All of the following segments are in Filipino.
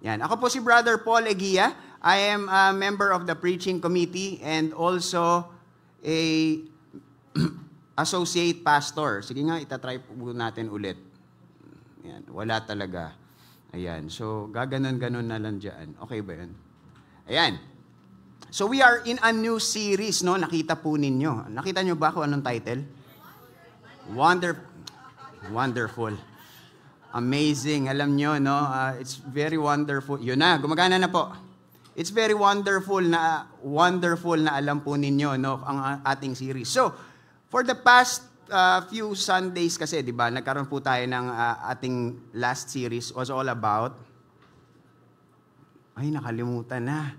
Yan. Ako po si Brother Paul Eguia. I am a member of the preaching committee and also a associate pastor. Sige nga, itatry po natin ulit. Yan. Wala talaga. Ayan. So, gaganon-ganon na lang dyan. Okay ba yun? Ayan. So, we are in a new series, no? Nakita po ninyo. Nakita nyo ba kung anong title? Wonderful. Amazing. Alam nyo, no? It's very wonderful. Yun na, gumagana na po. It's very wonderful na alam po ninyo, no? Ang ating series. So, for the past few Sundays kasi, di ba, nagkaroon po tayo ng ating last series was all about, ay, nakalimutan na.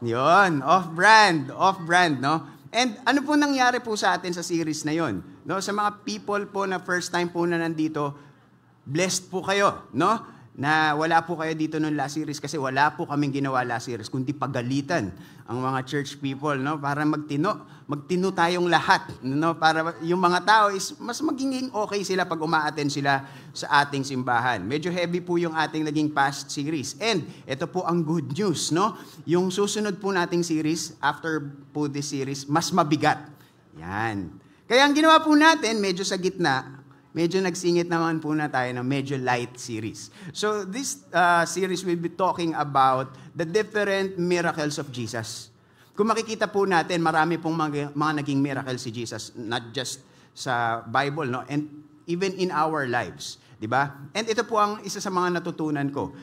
Yun, off-brand, no? And ano po nangyari po sa atin sa series na yun? No? Sa mga people po na first time po na nandito, blessed po kayo, no? Na wala po kayo dito nung last series kasi wala po kaming ginawa last series, kundi pagalitan ang mga church people, no? Para magtino tayong lahat, no? Para yung mga tao is mas magiging okay sila pag uma-attend sila sa ating simbahan. Medyo heavy po yung ating naging past series. And ito po ang good news, no? Yung susunod po nating series, after po this series, mas mabigat. Yan. Kaya ang ginawa po natin, medyo sa gitna, medyo nagsingit naman po na tayo ng medyo light series. So this series will be talking about the different miracles of Jesus. Kung makikita po natin, marami pong mga naging miracles si Jesus, not just sa Bible, no? And even in our lives, di ba? And ito po ang isa sa mga natutunan ko.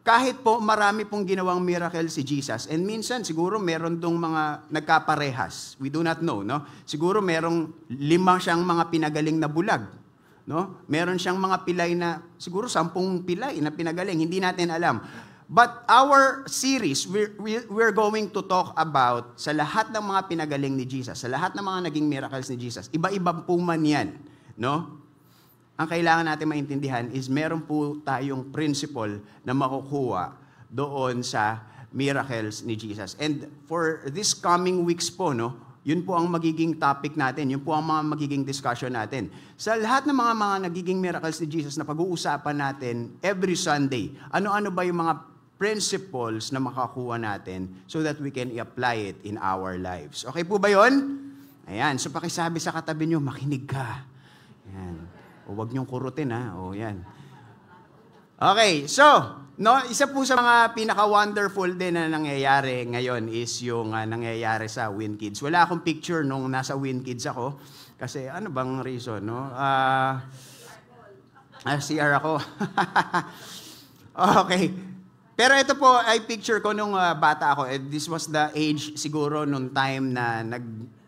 Kahit po marami pong ginawang miracle si Jesus, and minsan siguro meron dong mga nagkaparehas. We do not know, no? Siguro merong 5 siyang mga pinagaling na bulag. No? Meron siyang mga pilay na, siguro 10 pilay na pinagaling, hindi natin alam. But our series, we're going to talk about sa lahat ng mga pinagaling ni Jesus, sa lahat ng mga naging miracles ni Jesus. Iba-iba po man yan. No? Ang kailangan natin maintindihan is meron po tayong principle na makukuha doon sa miracles ni Jesus. And for this coming weeks po, no, yun po ang magiging topic natin. Yun po ang mga magiging discussion natin. Sa lahat ng mga nagiging miracles ni Jesus na pag-uusapan natin every Sunday, ano-ano ba yung mga principles na makakuha natin so that we can apply it in our lives. Okay po ba yun? Ayan. So pakisabi sa katabi nyo, makinig ka. Ayan. O wag nyong kurutin, ha? O yan. Okay. So, no, isa po sa mga pinaka-wonderful din na nangyayari ngayon is yung nangyayari sa WinKids. Wala akong picture nung nasa WinKids ako. Kasi ano bang reason, no? CR ako. Okay. Pero ito po ay picture ko nung bata ako. This was the age siguro nung time na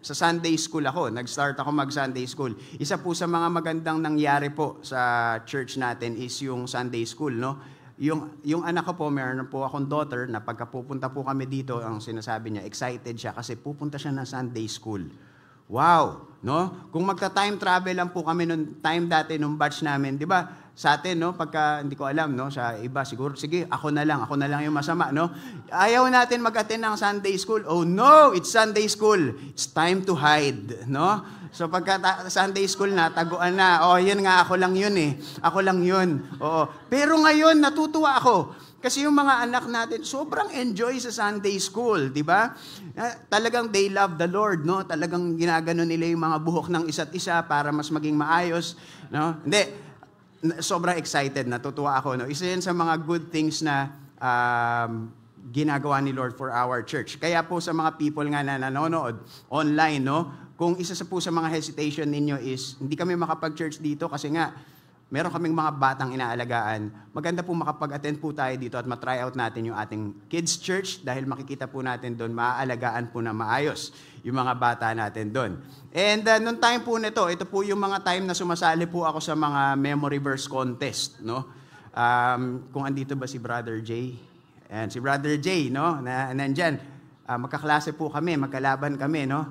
sa Sunday school ako. Nag-start ako mag-Sunday school. Isa po sa mga magandang nangyari po sa church natin is yung Sunday school, no? Yung anak ko po, meron po akong daughter na pagka pupunta po kami dito, ang sinasabi niya, excited siya kasi pupunta siya ng Sunday school. Wow! No? Kung magta-time travel lang po kami nung time dati, nung batch namin, di ba? Sa atin, no? Pagka, hindi ko alam, no? Sa iba, siguro, sige, ako na lang yung masama, no? Ayaw natin mag-attend ng Sunday school. Oh no! It's Sunday school. It's time to hide, no? So pagka Sunday school na, taguan na, oh, yun nga, ako lang yun eh. Ako lang yun. Oo. Pero ngayon, natutuwa ako. Kasi yung mga anak natin, sobrang enjoy sa Sunday school, di ba? Talagang they love the Lord, no? Talagang ginagano nila yung mga buhok ng isa't isa para mas maging maayos, no? Hindi, sobrang excited, natutuwa ako, no? Isa yan sa mga good things na ginagawa ni Lord for our church. Kaya po sa mga people nga na nanonood online, no? Kung isa po sa mga hesitation ninyo is, hindi kami makapag-church dito kasi nga, meron kaming mga batang inaalagaan. Maganda po makapag-attend po tayo dito at matry out natin yung ating kids church dahil makikita po natin doon, maaalagaan po na maayos yung mga bata natin doon. And nung time po nito, ito po yung mga time na sumasali po ako sa mga memory verse contest, no? Kung andito ba si Brother Jay? Ayan, si Brother Jay, no? Nandyan. Magkaklase po kami, magkalaban kami, no?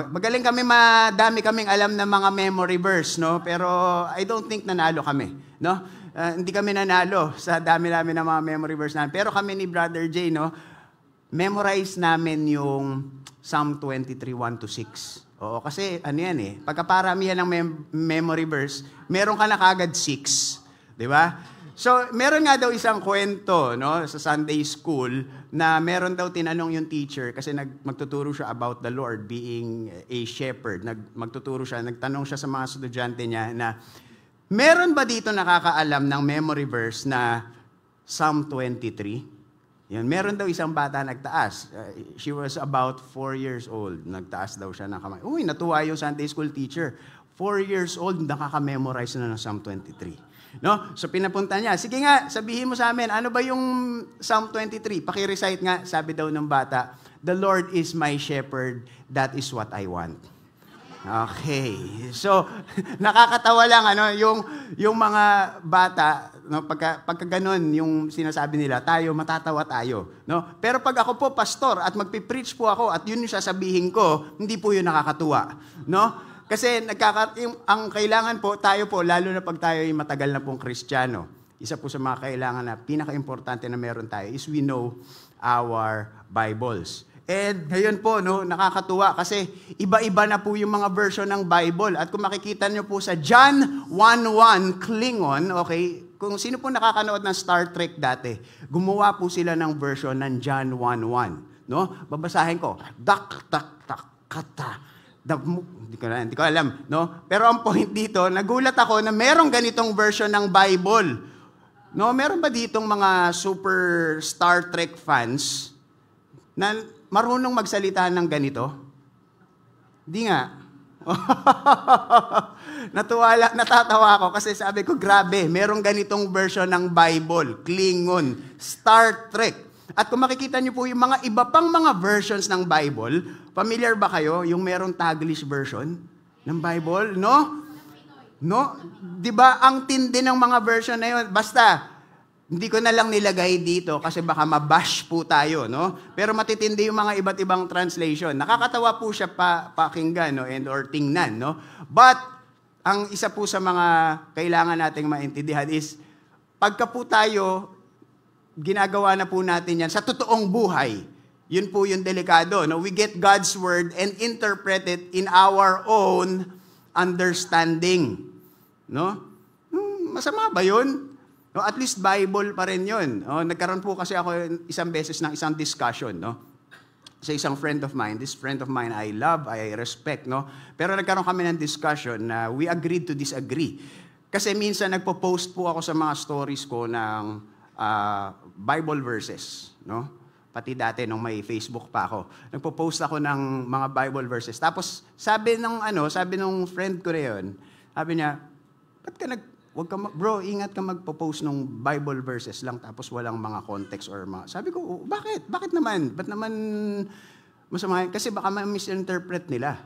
Magaling kami, madami kaming alam na mga memory verse, no? Pero I don't think nanalo kami, no? Hindi kami nanalo sa dami-dami ng mga memory verse namin. Pero kami ni Brother Jay, no? Memorize namin yung Psalm 23, 1-6. Oo, kasi ano yan eh, pagkaparamihan ng memory verse, meron ka na kagad 6. Di ba? So, meron nga daw isang kwento, no, sa Sunday school na meron daw tinanong yung teacher kasi magtuturo siya about the Lord being a shepherd. Nagtanong siya sa mga estudyante niya na meron ba dito nakakaalam ng memory verse na Psalm 23? Yan, meron daw isang bata nagtaas. She was about 4 years old. Nagtaas daw siya ng kamay. Uy, natuwa yung Sunday school teacher. 4 years old, nakaka-memorize na ng Psalm 23. No? So pinapunta niya, sige nga, sabihin mo sa amin, ano ba yung Psalm 23? Paki-recite nga, sabi daw ng bata, the Lord is my shepherd, that is what I want. Okay. So, nakakatawa lang, yung mga bata, no, pagka ganun, yung sinasabi nila, matatawa tayo. No? Pero pag ako po, pastor, at magpipreach po ako, at yun yung sasabihin ko, hindi po yun nakakatuwa. No? Kasi ang kailangan po, tayo po, lalo na pag tayo ay matagal na pong Kristiyano, isa po sa mga kailangan na pinaka-importante na meron tayo is we know our Bibles. And ngayon po, no, nakakatuwa kasi iba-iba na po yung mga version ng Bible. At kung makikita nyo po sa John 1:1 Klingon, okay, kung sino po nakakanood ng Star Trek dati, gumawa po sila ng version ng John 1:1. No? Babasahin ko, dak-tak-tak-kata. Hindi ko alam, no? Pero ang point dito, nagulat ako na merong ganitong version ng Bible. No, meron ba ditong mga super Star Trek fans na marunong magsalita ng ganito? Hindi nga. Natatawa ako kasi sabi ko, grabe, merong ganitong version ng Bible, Klingon, Star Trek. At kung makikita niyo po yung mga iba pang mga versions ng Bible, familiar ba kayo yung merong Taglish version ng Bible? No? No? 'Di ba ang tindi ng mga version na yun? Basta hindi ko na lang nilagay dito kasi baka mabash po tayo, no? Pero matitindi yung mga iba't ibang translation. Nakakatawa po siya pakinggan, no, and or tingnan, no? But ang isa po sa mga kailangan nating maintindihan is pagka po tayo ginagawa na po natin yan sa totoong buhay. Yun po yung delikado. No? We get God's word and interpret it in our own understanding. No? Masama ba yun? No, at least Bible pa rin yun. No? Nagkaroon po kasi ako isang beses ng isang discussion. No? Sa isang friend of mine. This friend of mine I love, I respect. No? Pero nagkaroon kami ng discussion na we agreed to disagree. Kasi minsan nagpo-post po ako sa mga stories ko ng Bible verses, no? Pati dati nung may Facebook pa ako, nagpo-post ako ng mga Bible verses. Tapos sabi nung friend ko na yun, sabi niya, bro, ingat ka magpo-post ng Bible verses lang tapos walang mga context or mga. Sabi ko, bakit? Bakit naman? Ba't naman masama? Kasi baka ma-misinterpret nila.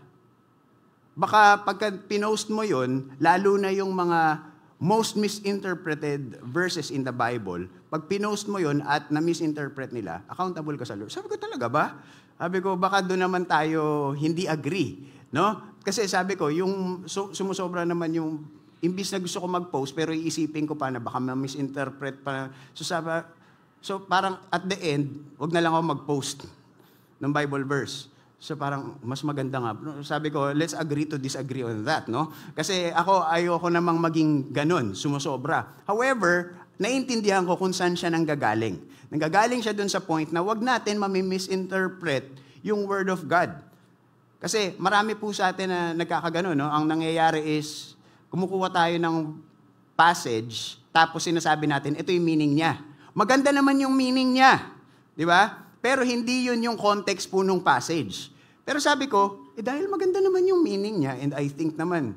Baka pagka pinost mo yun, lalo na yung mga most misinterpreted verses in the Bible, pag pinost mo yun at na-misinterpret nila, accountable ka sa Lord. Sabi ko, talaga ba? Sabi ko, baka doon naman tayo hindi agree. No? Kasi sabi ko, yung sumusobra naman yung, imbis na gusto ko mag-post, pero iisipin ko pa na baka ma-misinterpret pa. So parang at the end, wag na lang ako mag-post ng Bible verse. So parang mas maganda nga. Sabi ko, let's agree to disagree on that, no? Kasi ayoko namang maging ganun, sumusobra. However, naiintindihan ko kung saan siya nanggagaling. Nanggagaling siya dun sa point na wag natin mami-misinterpret yung Word of God. Kasi marami po sa atin na nagkakaganon, no? Ang nangyayari is, kumukuha tayo ng passage, tapos sinasabi natin, ito yung meaning niya. Maganda naman yung meaning niya. Di ba? Pero hindi yun yung context po nung passage. Pero sabi ko, dahil maganda naman yung meaning niya, and I think naman,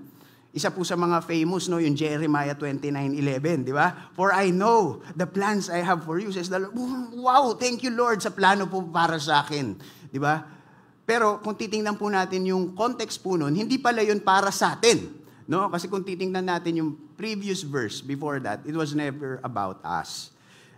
isa po sa mga famous, no, yung Jeremiah 29:11, di ba? For I know the plans I have for you, says the Lord. Wow, thank you Lord sa plano po para sa akin. Di ba? Pero kung titingnan po natin yung context po nun, hindi pala yun para sa atin. No? Kasi kung titingnan natin yung previous verse before that, it was never about us.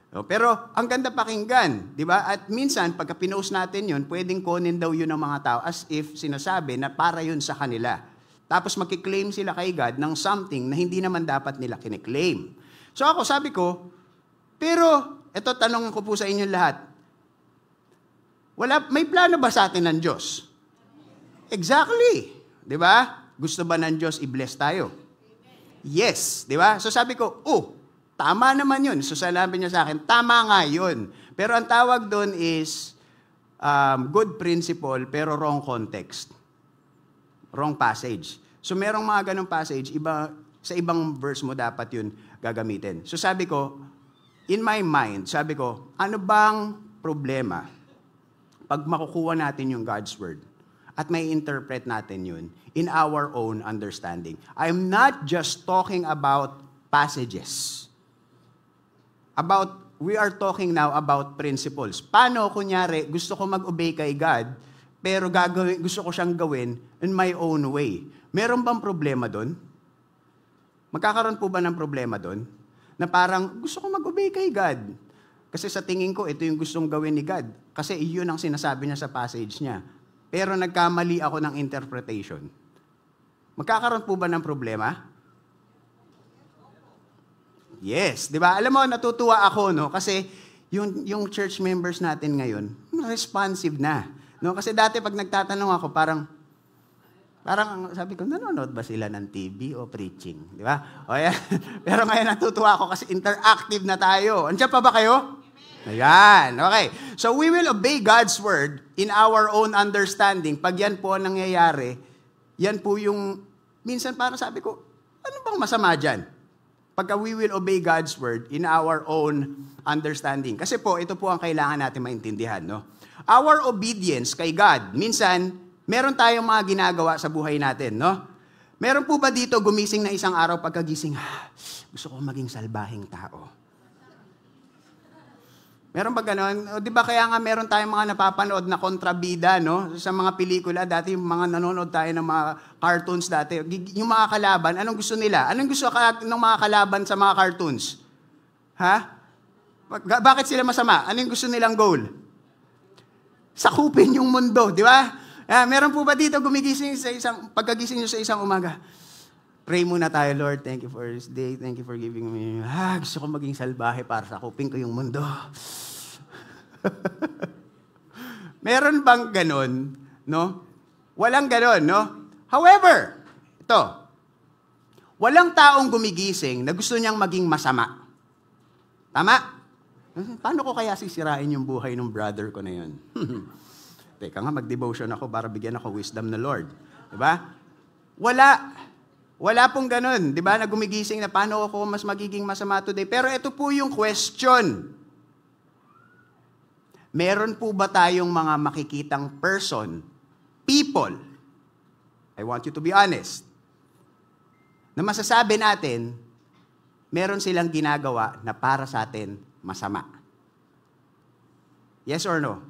No, pero ang ganda pakinggan, di ba? At minsan, pagka pinost natin yun, pwedeng kunin daw yun ng mga tao as if sinasabi na para yun sa kanila. Tapos magkiklaim sila kay God ng something na hindi naman dapat nila kiniklaim. So ako, sabi ko, pero, eto tanong ko po sa inyo lahat, may plano ba sa atin ng Diyos? Exactly. Di ba? Gusto ba ng Diyos i-bless tayo? Yes. Di ba? So sabi ko, Tama naman yun. So sabi niya sa akin, tama nga yun. Pero ang tawag doon is good principle pero wrong context. Wrong passage. So merong mga ganong passage, sa ibang verse mo dapat yun gagamitin. So sabi ko, in my mind, sabi ko, ano bang problema pag makukuha natin yung God's Word at may interpret natin yun in our own understanding? I'm not just talking about passages. We are talking now about principles. Paano, kunyari, gusto ko mag-obey kay God, pero gusto ko siyang gawin in my own way. Meron bang problema doon? Magkakaroon po ba ng problema doon? Na parang, gusto ko mag-obey kay God. Kasi sa tingin ko, ito yung gustong gawin ni God. Kasi iyon ang sinasabi niya sa passage niya. Pero nagkamali ako ng interpretation. Magkakaroon po ba ng problema? Yes, di ba? Alam mo, natutuwa ako, no? Kasi yung church members natin ngayon, responsive na. No? Kasi dati pag nagtatanong ako, parang sabi ko, nanonood ba sila ng TV o preaching? Di ba? O yan. Pero ngayon natutuwa ako kasi interactive na tayo. Andiyan pa ba kayo? Ayan. Okay. So we will obey God's word in our own understanding. Pag yan po ang nangyayari, yan po yung, minsan parang sabi ko, ano bang masama dyan? Pagka we will obey God's word in our own understanding. Kasi po, ito po ang kailangan natin maintindihan. No? Our obedience kay God, minsan, meron tayong mga ginagawa sa buhay natin. No? Meron po ba dito gumising na isang araw pagkagising, gusto ko maging salbahing tao? Meron ba ganon? Di ba kaya nga meron tayong mga napapanood na kontrabida, no? Sa mga pelikula, dati yung mga nanonood tayo ng mga cartoons dati. Yung mga kalaban, anong gusto nila? Anong gusto ng mga kalaban sa mga cartoons? Ha? Bakit sila masama? Anong gusto nilang goal? Sakupin yung mundo, di ba? Meron po ba dito gumigising pagkagising nyo sa isang umaga? Pray muna tayo, Lord. Thank you for this day. Thank you for giving me. Gusto ko maging salbahe para sakupin ko yung mundo. Meron bang ganon? No? Walang ganon, no? However, ito, walang taong gumigising na gusto niyang maging masama. Tama? Paano ko kaya sisirain yung buhay ng brother ko na yun? Teka nga, mag-devotion ako para bigyan ako wisdom na Lord. Diba? Wala pong ganun. Diba? Na gumigising na paano ako mas magiging masama today. Pero ito po yung question. Meron po ba tayong mga makikitang people, I want you to be honest, na masasabi natin, meron silang ginagawa na para sa atin masama? Yes or no?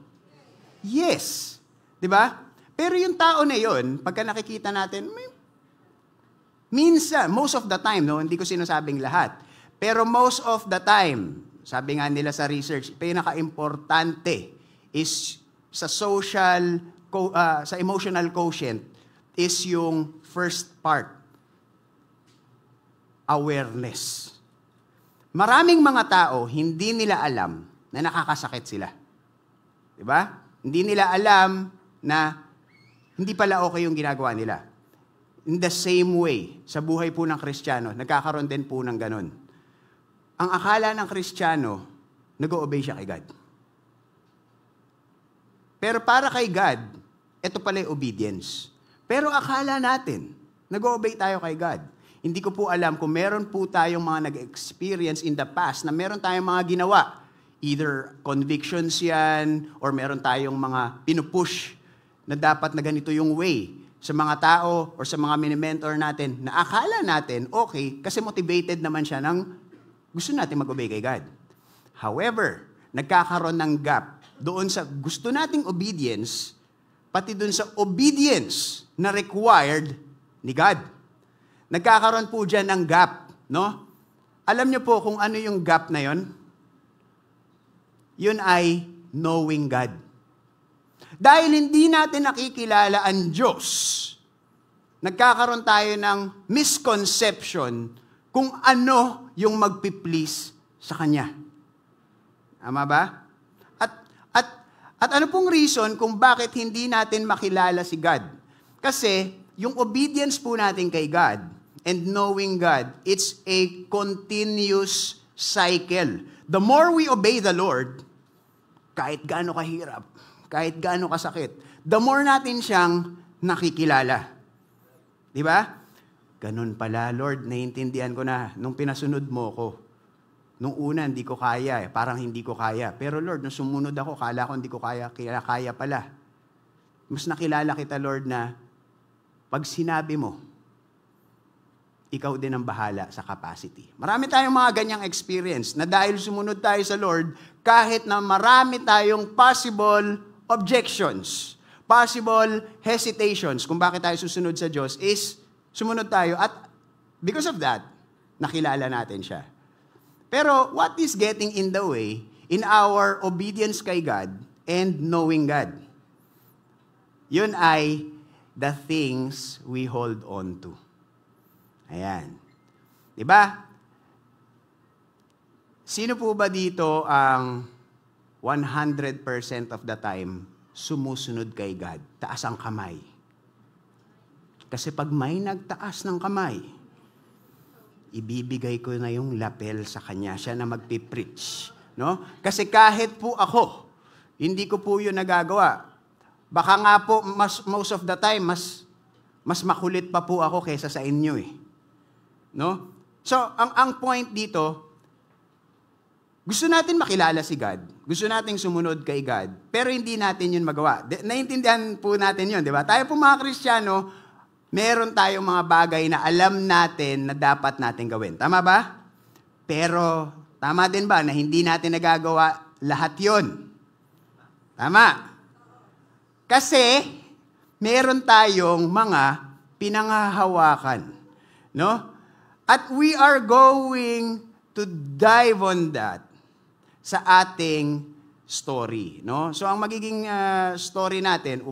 Yes. Diba? Pero yung tao na yun, pagka nakikita natin, minsan, most of the time, no, hindi ko sinasabing lahat, pero most of the time, sabi nga nila sa research, pinaka-importante is sa sa emotional quotient is yung first part, awareness. Maraming mga tao, hindi nila alam na nakakasakit sila. Diba? Hindi nila alam na hindi pala okay yung ginagawa nila. In the same way, sa buhay po ng Kristiyano, nagkakaroon din po ng ganun. Ang akala ng Kristiyano, nag-o-obey siya kay God. Pero para kay God, ito pala yung obedience. Pero akala natin, nag-o-obey tayo kay God. Hindi ko po alam kung meron po tayong mga nag-experience in the past na meron tayong mga ginawa. Either convictions yan, or meron tayong mga pinupush na dapat na ganito yung way sa mga tao or sa mga mini-mentor natin na akala natin okay kasi motivated naman siya ng gusto natin mag-obey kay God. However, nagkakaroon ng gap doon sa gusto nating obedience, pati doon sa obedience na required ni God. Nagkakaroon po dyan ng gap, no? Alam niyo po kung ano yung gap na yon? Yun ay knowing God. Dahil hindi natin nakikilala ang Diyos, nagkakaroon tayo ng misconception kung ano yung magpi-please sa Kanya. Tama ba? At ano pong reason kung bakit hindi natin makilala si God? Kasi yung obedience po natin kay God and knowing God, it's a continuous cycle. The more we obey the Lord, kahit gaano kahirap, kahit gaano kasakit, the more natin siyang nakikilala. Di ba? Ganun pala, Lord, naiintindihan ko na nung pinasunod mo ko. Nung una, hindi ko kaya parang hindi ko kaya. Pero Lord, nung sumunod ako, kala ko hindi ko kaya, kaya pala. Mas nakilala kita, Lord, na pag sinabi mo, ikaw din ang bahala sa capacity. Marami tayong mga ganyang experience na dahil sumunod tayo sa Lord, kahit na marami tayong possible objections, possible hesitations kung bakit tayo susunod sa Diyos, is sumunod tayo at because of that, nakilala natin siya. Pero what is getting in the way in our obedience kay God and knowing God? Yun ay the things we hold on to. Ayan. Diba? Sino po ba dito ang 100% of the time sumusunod kay God? Taas ang kamay. Kasi pag may nagtaas ng kamay, ibibigay ko na yung lapel sa kanya. Siya na magpipreach. No? Kasi kahit po ako, hindi ko po yun nagagawa. Baka nga po, most of the time, mas makulit pa po ako kaysa sa inyo eh. No? So, ang point dito, gusto natin makilala si God. Gusto nating sumunod kay God. Pero hindi natin yun magawa. Naiintindihan po natin yun, di ba? Tayo po mga Kristiyano, meron tayong mga bagay na alam natin na dapat natin gawin. Tama ba? Pero, tama din ba na hindi natin nagagawa lahat yon? Tama. Kasi, meron tayong mga pinanghahawakan. No? At we are going to dive on that sa ating story. No? So, ang magiging story natin,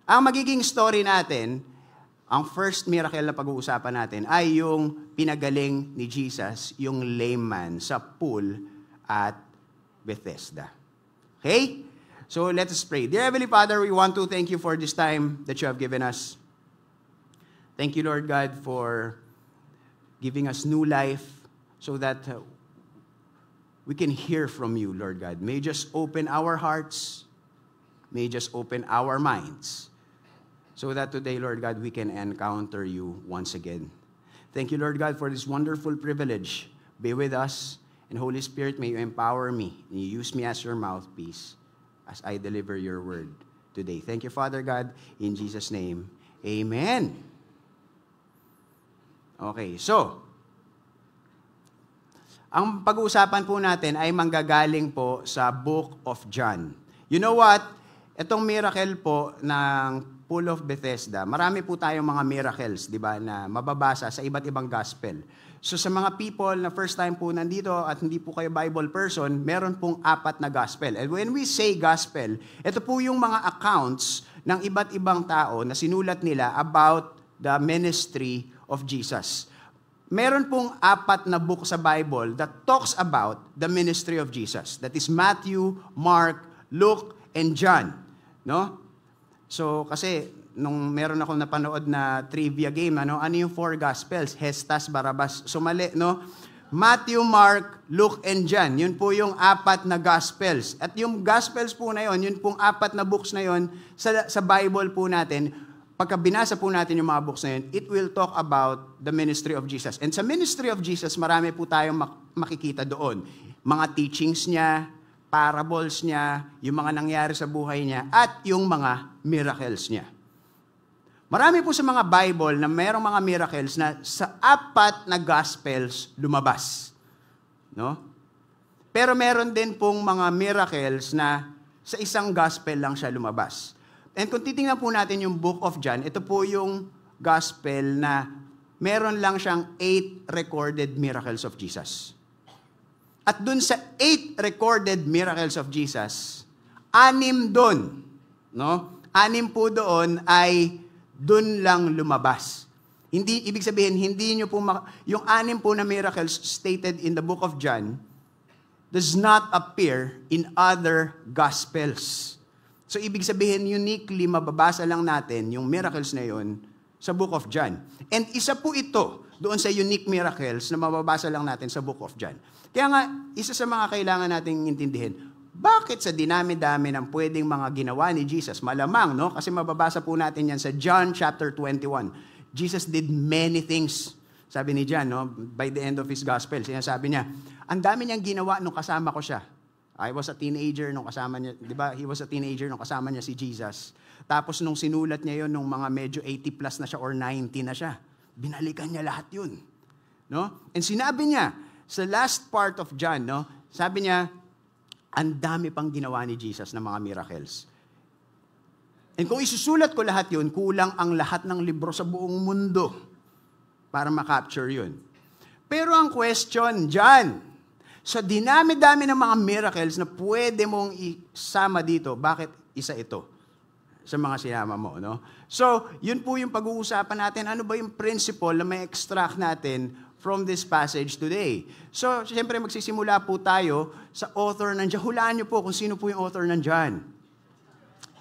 ang magiging story natin, ang first miracle na pag-uusapan natin ay yung pinagaling ni Jesus, yung lame man sa pool at Bethesda. Okay? So let us pray. Dear Heavenly Father, we want to thank you for this time that you have given us. Thank you, Lord God, for giving us new life so that we can hear from you, Lord God. May you just open our hearts. May you just open our minds. So that today, Lord God, we can encounter you once again. Thank you, Lord God, for this wonderful privilege. Be with us, and Holy Spirit, may you empower me, and you use me as your mouthpiece as I deliver your word today. Thank you, Father God, in Jesus' name. Amen. Okay, so, ang pag-uusapan po natin ay manggagaling po sa Book of John. You know what? Itong miracle po ng Pool of Bethesda, marami po tayong mga miracles, di ba, na mababasa sa iba't ibang gospel. So sa mga people na first time po nandito at hindi po kayo Bible person, meron pong 4 na gospel. And when we say gospel, ito po yung mga accounts ng iba't ibang tao na sinulat nila about the ministry of Jesus. Meron pong 4 na book sa Bible that talks about the ministry of Jesus. That is Matthew, Mark, Luke, and John. No? So, kasi, nung meron ako napanood na trivia game, ano yung 4 Gospels? Hestas, Barabas, so mali, no? Matthew, Mark, Luke, and John. Yun po yung 4 na Gospels. At yung Gospels po na yun pong 4 na books na yun, sa Bible po natin, pagka binasa po natin yung mga books na yun, it will talk about the ministry of Jesus. And sa ministry of Jesus, marami po tayong makikita doon. Mga teachings niya, parables niya, yung mga nangyari sa buhay niya, at yung mga miracles niya. Marami po sa mga Bible na mayroong mga miracles na sa 4 na Gospels lumabas. No? Pero meron din pong mga miracles na sa isang Gospel lang siya lumabas. And kung titingnan po natin yung Book of John, ito po yung Gospel na meron lang siyang 8 recorded miracles of Jesus. At dun sa 8 recorded miracles of Jesus, 6 dun, no? 6 po doon ay dun lang lumabas. Hindi, ibig sabihin, hindi nyo po, yung 6 po na miracles stated in the book of John does not appear in other gospels. So ibig sabihin, uniquely mababasa lang natin yung miracles na yun sa Book of John. And isa po ito doon sa unique miracles na mababasa lang natin sa Book of John. Kaya nga, isa sa mga kailangan nating intindihin, bakit sa dinami-dami ng pwedeng mga ginawa ni Jesus? Malamang, no? Kasi mababasa po natin yan sa John chapter 21. Jesus did many things. Sabi ni John, no? By the end of his gospel, sinasabi niya, ang dami niyang ginawa nung kasama ko siya. I was a teenager nung kasama niya, di ba? He was a teenager nung kasama niya si Jesus. Tapos nung sinulat niya yon nung mga medyo 80 plus na siya or 90 na siya, binalikan niya lahat yun. No? And sinabi niya, sa last part of John, no? Sabi niya, ang dami pang ginawa ni Jesus ng mga miracles. And kung isusulat ko lahat yun, kulang ang lahat ng libro sa buong mundo para makapture yun. Pero ang question dyan, sa dinami-dami ng mga miracles na pwede mong isama dito, bakit isa ito sa mga sinama mo? No? So, yun po yung pag-uusapan natin. Ano ba yung principle na may extract natin from this passage today? So, siyempre magsisimula po tayo sa author ng John. Hulaan nyo po kung sino po yung author ng John.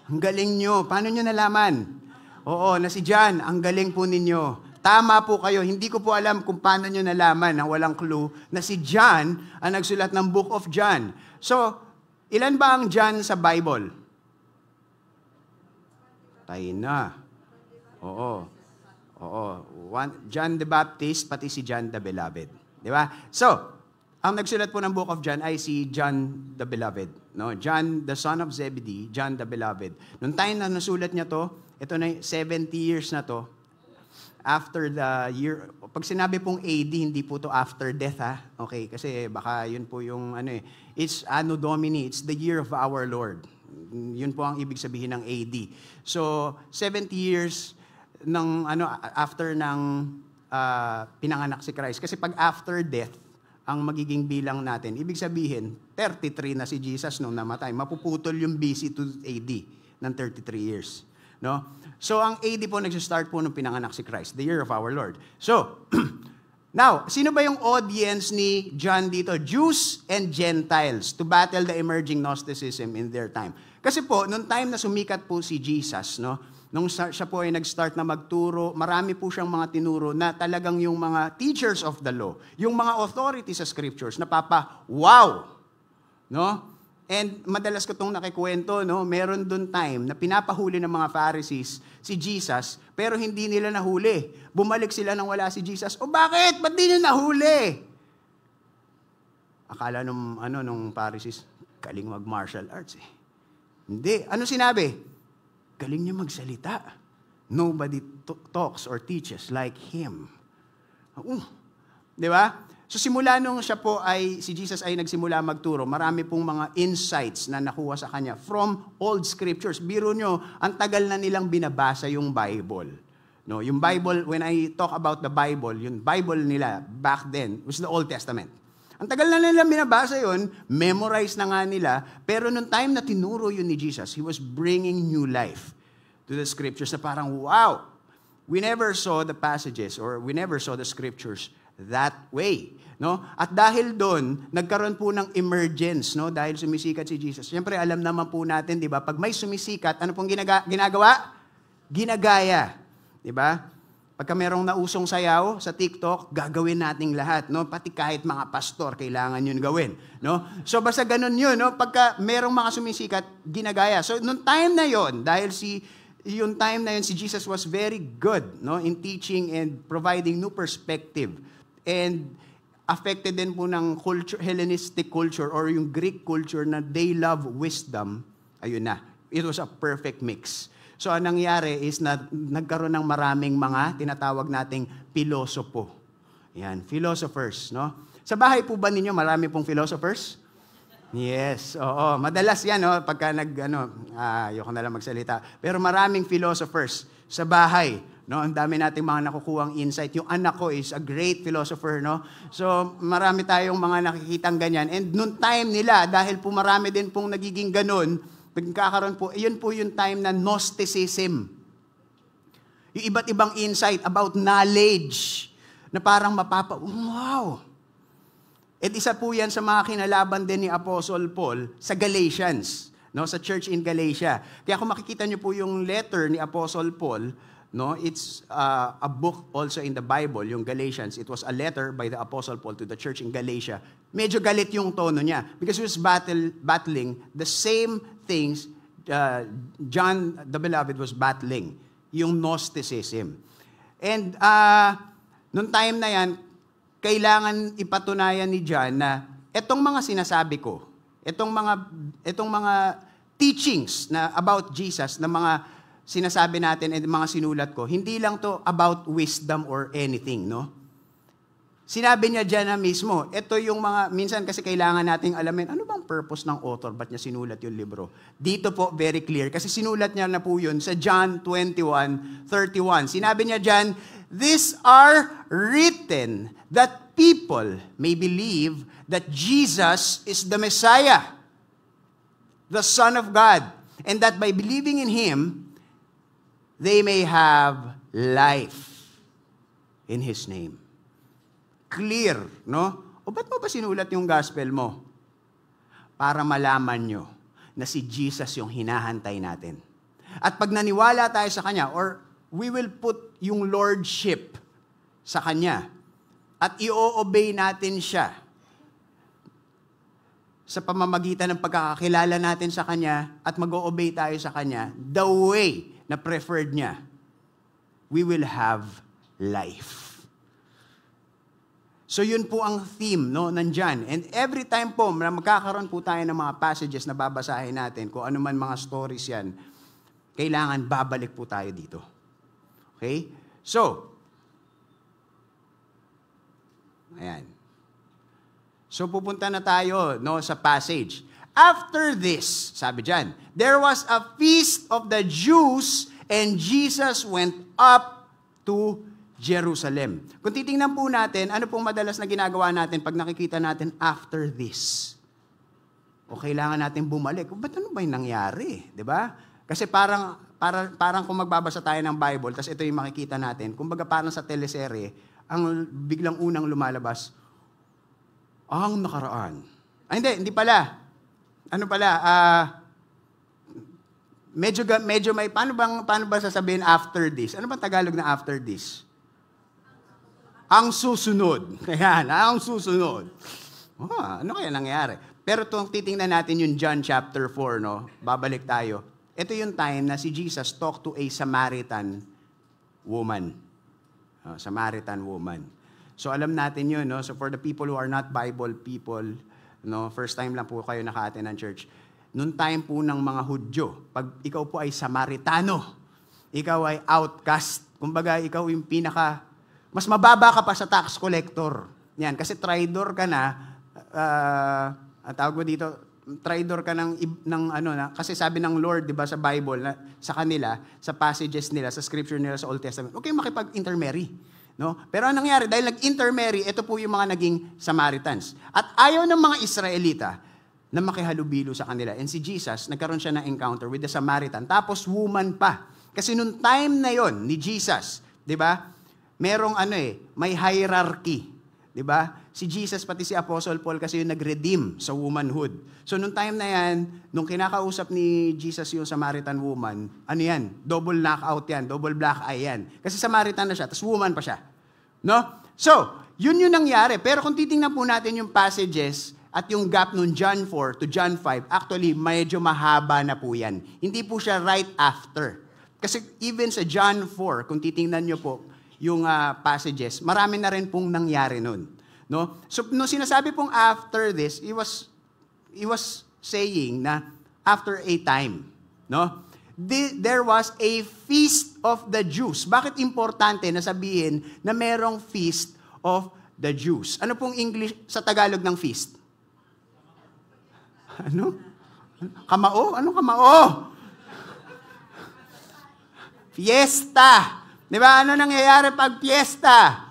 Ang galing nyo. Paano nyo nalaman? Oo, na si John. Ang galing po ninyo. Tama po kayo. Hindi ko po alam kung paano nyo nalaman na walang clue na si John ang nagsulat ng Book of John. So, ilan ba ang John sa Bible? Tayo na. Oo. John the Baptist, pati si John the Beloved. Di ba? So, ang nagsulat po ng Book of John ay si John the Beloved. No? John, the son of Zebedee, John the Beloved. Noong time na nasulat niya to, ito na 70 years na to, after the year, pag sinabi pong AD, hindi po to after death, ha? Okay, kasi baka yun po yung, it's Anno Domini, it's the year of our Lord. Yun po ang ibig sabihin ng AD. So, 70 years ng, after ng pinanganak si Christ. Kasi pag after death, ang magiging bilang natin, ibig sabihin, 33 na si Jesus nung namatay. Mapuputol yung BC to AD ng 33 years. No? So, ang AD po nag-start po nung pinanganak si Christ, the year of our Lord. So, now, sino ba yung audience ni John dito? Jews and Gentiles to battle the emerging Gnosticism in their time. Kasi po, nung time na sumikat po si Jesus, no, nung siya po ay nag-start na magturo, marami po siyang mga tinuro na talagang yung mga teachers of the law, yung mga authorities sa scriptures, wow! No? And madalas ko itong nakikwento, no? Meron doon time na pinapahuli ng mga Pharisees si Jesus, pero hindi nila nahuli. Bumalik sila nang wala si Jesus. O bakit? Ba't di nyo nahuli? Akala nung Pharisees, galing mag-martial arts eh. Hindi. Ano sinabi? Galing niya magsalita. Nobody talks or teaches like him. Di ba? So simula nung si Jesus ay nagsimula magturo, marami pong mga insights na nakuha sa kanya from old scriptures. Biro nyo, ang tagal na nilang binabasa yung Bible. No, yung Bible, when I talk about the Bible, yung Bible nila back then was the Old Testament. Ang tagal na nilang binabasa yun, memorize na nga nila, pero nung time na tinuro yun ni Jesus, He was bringing new life to the scriptures na parang, wow, we never saw the passages or we never saw the scriptures that way. No? At dahil doon, nagkaroon po ng emergence, no? Dahil sumisikat si Jesus. Siyempre, alam naman po natin, di ba? Pag may sumisikat, ano pong ginagawa? Ginagaya. Di ba? Pagka merong nausong sayaw sa TikTok, gagawin nating lahat, no? Pati kahit mga pastor, kailangan yun gawin, no? So, basta ganun yun, no? Pagka merong mga sumisikat, ginagaya. So, nung time na yon, dahil yung time na yun, si Jesus was very good, no? In teaching and providing new perspective. And affected din po ng culture, Hellenistic culture or yung Greek culture na they love wisdom, ayun na. It was a perfect mix. So, ang nangyari is na nagkaroon ng maraming mga tinatawag nating pilosopo. Yan, philosophers, no? Sa bahay po ba ninyo marami pong philosophers? Yes, oo. Madalas yan, no? Pagka ayoko na lang magsalita. Pero maraming philosophers sa bahay. No, ang dami nating mga nakukuhang insight. Yung anak ko is a great philosopher, no? So, marami tayong mga nakikitang ganyan. And noong time nila, dahil po marami din pong nagiging ganun, nagkakaroon po, yun po yung time na Gnosticism. Yung iba't ibang insight about knowledge na parang wow! At isa po yan sa mga kinalaban din ni Apostle Paul sa Galatians, no? Sa church in Galatia. Kaya kung makikita niyo po yung letter ni Apostle Paul, No, it's a book also in the Bible, yung Galatians. It was a letter by the Apostle Paul to the church in Galatia. Medyo galit yung tono niya because he was battling the same things John the Beloved was battling, yung Gnosticism. And noong time na yan, kailangan ipatunayan ni John na etong mga sinasabi ko, etong mga teachings na about Jesus, na mga sinasabi natin at mga sinulat ko, hindi lang to about wisdom or anything, no? Sinabi niya dyan na mismo, ito yung mga, minsan kasi kailangan nating alamin, ano bang purpose ng author, ba't niya sinulat yung libro? Dito po, very clear, kasi sinulat niya na po yun sa John 21:31. Sinabi niya dyan, "These are written that people may believe that Jesus is the Messiah, the Son of God, and that by believing in Him, they may have life in His name." Clear, no? O ba't mo ba sinulat yung gospel mo? Para malaman nyo na si Jesus yung hinahantay natin. At pag naniwala tayo sa Kanya, or we will put yung lordship sa Kanya, at i-obey natin siya sa pamamagitan ng pagkakakilala natin sa Kanya at mag-o-obey tayo sa Kanya, the way na preferred niya, we will have life. So yun po ang theme, no, nandyan. And every time po, na magkakaroon po tayo ng mga passages na babasahin natin, kung ano man mga stories yan, kailangan babalik po tayo dito. Okay? So, ayan. So pupunta na tayo, no, sa passage. After this, sabi dyan, there was a feast of the Jews and Jesus went up to Jerusalem. Kung titingnan po natin, ano pong madalas na ginagawa natin pag nakikita natin after this? O kailangan natin bumalik. Ba't ano ba yung nangyari? Diba? Kasi parang kung magbabasa tayo ng Bible, tas ito yung makikita natin, kumbaga parang sa teleserye, ang biglang unang lumalabas, ang nakaraan. Hindi pala. Ano pala? Medyo may, paano ba sasabihin after this? Ano ba Tagalog na after this? Ang susunod. Ayan, ang susunod. Ano kaya nangyari? Pero kung titingnan natin yung John chapter 4, no? Babalik tayo. Ito yung time na si Jesus talked to a Samaritan woman. Samaritan woman. So alam natin yun, no? So for the people who are not Bible people, no, first time lang po kayo naka-attend ng church, noong time po ng mga Hudyo, pag ikaw po ay Samaritano, ikaw ay outcast. Kumbaga, ikaw yung mas mababa ka pa sa tax collector. Yan, kasi traitor ka na, tawag mo dito, traitor ka kasi sabi ng Lord, di ba, sa Bible, sa kanila, sa passages nila, sa scripture nila, sa Old Testament, okay, makipag-intermarry. No? Pero anong nangyari? Dahil nag-intermarry, ito po yung mga naging Samaritans. At ayaw ng mga Israelita na makihalubilo sa kanila. And si Jesus, nagkaroon siya ng encounter with the Samaritan. Tapos woman pa. Kasi nung time na yon ni Jesus, di ba, merong may hierarchy. Di ba? Si Jesus, pati si Apostle Paul kasi yung nag-redeem sa womanhood. So nung time na yan, nung kinakausap ni Jesus yung Samaritan woman, ano yan? Double knockout yan, double black eye yan. Kasi Samaritan na siya, tapos woman pa siya. No? So, yun yung nangyari. Pero kung titingnan po natin yung passages at yung gap nung John 4 to John 5, actually, medyo mahaba na po yan. Hindi po siya right after. Kasi even sa John 4, kung titingnan nyo po yung passages, marami na rin pong nangyari nun. No? So, nung sinasabi pong after this, he was saying na after a time, no? There was a feast of the Jews. Bakit importante na sabihin na merong feast of the Jews? Ano pong English sa Tagalog ng feast? Ano? Kamao? Anong kamao? Fiesta. Di ba? Ano nangyayari pag fiesta?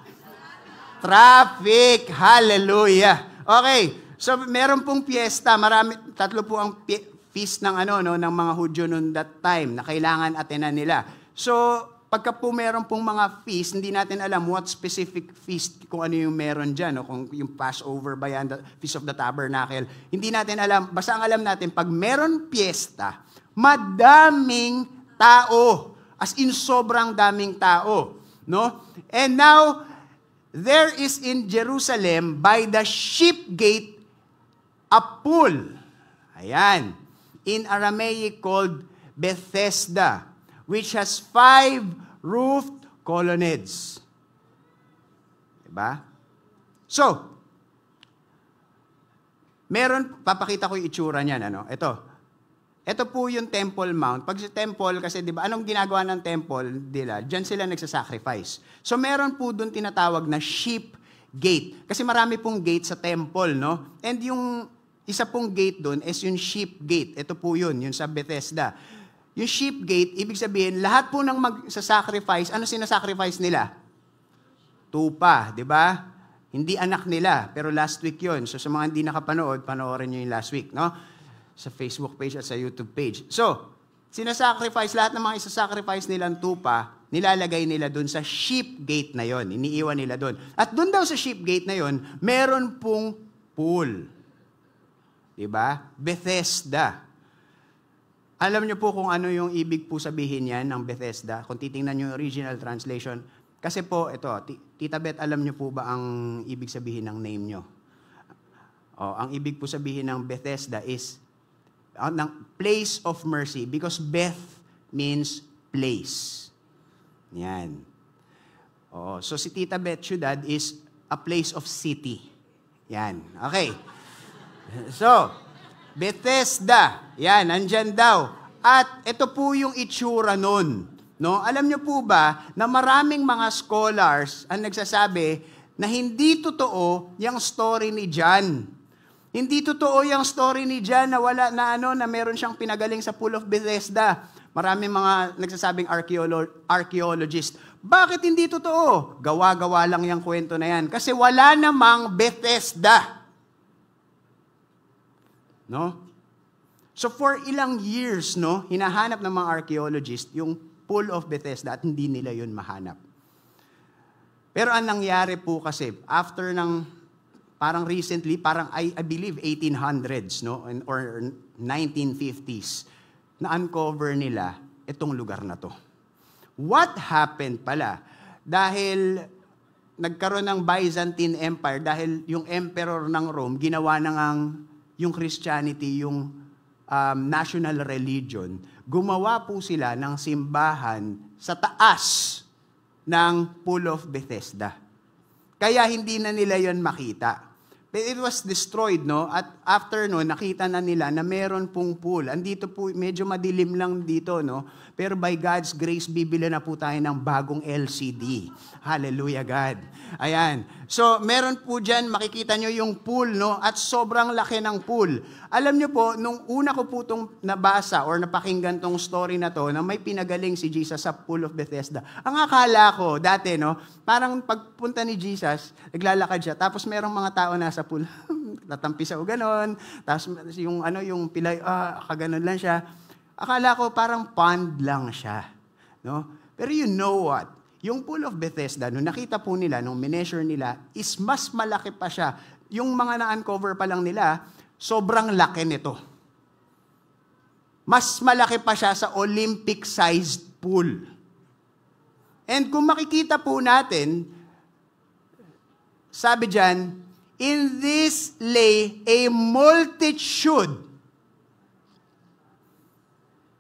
Traffic. Hallelujah. Okay. So, meron pong fiesta. Tatlo po ang feast ng ng mga Hudyo noon that time na kailangan atenan nila. So, pagka po meron pong mga feast, hindi natin alam what specific feast, kung ano yung meron dyan, kung yung Passover ba yan, the Feast of the Tabernacle. Hindi natin alam. Basta ang alam natin, pag meron fiesta, madaming tao As in, sobrang daming tao. No? And now, there is in Jerusalem, by the sheep gate, a pool. Ayan. In Aramaic called Bethesda, which has 5 roofed colonnades. Diba? So, papakita ko yung itsura niyan. Ito po yung Temple Mount. Pag sa temple, kasi di ba, anong ginagawa ng temple nila? Diyan sila nagsasacrifice. So meron po doon tinatawag na sheep gate. Kasi marami pong gate sa temple, no? And yung isa pong gate doon is yung sheep gate. Ito po yun sa Bethesda. Yung sheep gate, ibig sabihin, lahat po ng magsasacrifice, ano sinasacrifice nila? Tupa, di ba? Hindi anak nila, pero last week yun. So sa mga hindi nakapanood, panoorin nyo yung last week, no? Sa Facebook page at sa YouTube page. So, sinasacrifice, lahat ng mga isasacrifice nilang tupa, nilalagay nila dun sa sheep gate na yon. Iniiwan nila dun. At dun daw sa sheep gate na yon, meron pong pool. Diba? Bethesda. Alam niyo po kung ano yung ibig po sabihin yan ng Bethesda? Kung titingnan yung original translation. Kasi po, ito, Tita Beth, alam niyo po ba ang ibig sabihin ng name nyo? Ang ibig po sabihin ng Bethesda is ng place of mercy, because Beth means place. Yan. So si Tita Beth Ciudad is a place of city. Yan. Okay. So, Bethesda. Yan, nandyan daw. At ito po yung itsura nun. No? Alam niyo po ba na maraming mga scholars ang nagsasabi na hindi totoo yung story ni John. Hindi totoo yung story ni John na meron siyang pinagaling sa Pool of Bethesda. Maraming mga nagsasabing archaeologist. Bakit hindi totoo? Gawa-gawa lang yung kwento na yan. Kasi wala namang Bethesda. No? So for ilang years, no, hinahanap ng mga archaeologist yung Pool of Bethesda at hindi nila yun mahanap. Pero ang nangyari po kasi, after ng parang recently, parang I believe 1800s, no? Or 1950s, na-uncover nila itong lugar na to. What happened pala? Dahil nagkaroon ng Byzantine Empire, dahil yung emperor ng Rome, ginawa na ngang yung Christianity, yung national religion, gumawa po sila ng simbahan sa taas ng Pool of Bethesda. Kaya hindi na nila yon makita. But it was destroyed, no? At after no, nakita na nila na meron pong pool. Andito po, medyo madilim lang dito, no? Pero by God's grace, bibili na po tayo ng bagong LCD. Hallelujah, God. Ayan. So, meron po dyan, makikita nyo yung pool, no? At sobrang laki ng pool. Alam nyo po, nung una ko po itong nabasa or napakinggan tong story na to, na may pinagaling si Jesus sa Pool of Bethesda. Ang akala ko, dati, no? Parang pagpunta ni Jesus, naglalakad siya, tapos merong mga tao nasa pool, natampisa o ganon, tapos yung pilay, kaganon lang siya. Akala ko parang pond lang siya. No? Pero you know what? Yung Pool of Bethesda, nung nakita po nila, nung mineasure nila, is mas malaki pa siya. Yung mga na-uncover pa lang nila, sobrang laki nito. Mas malaki pa siya sa Olympic-sized pool. And kung makikita po natin, sabi dyan, in this lay a multitude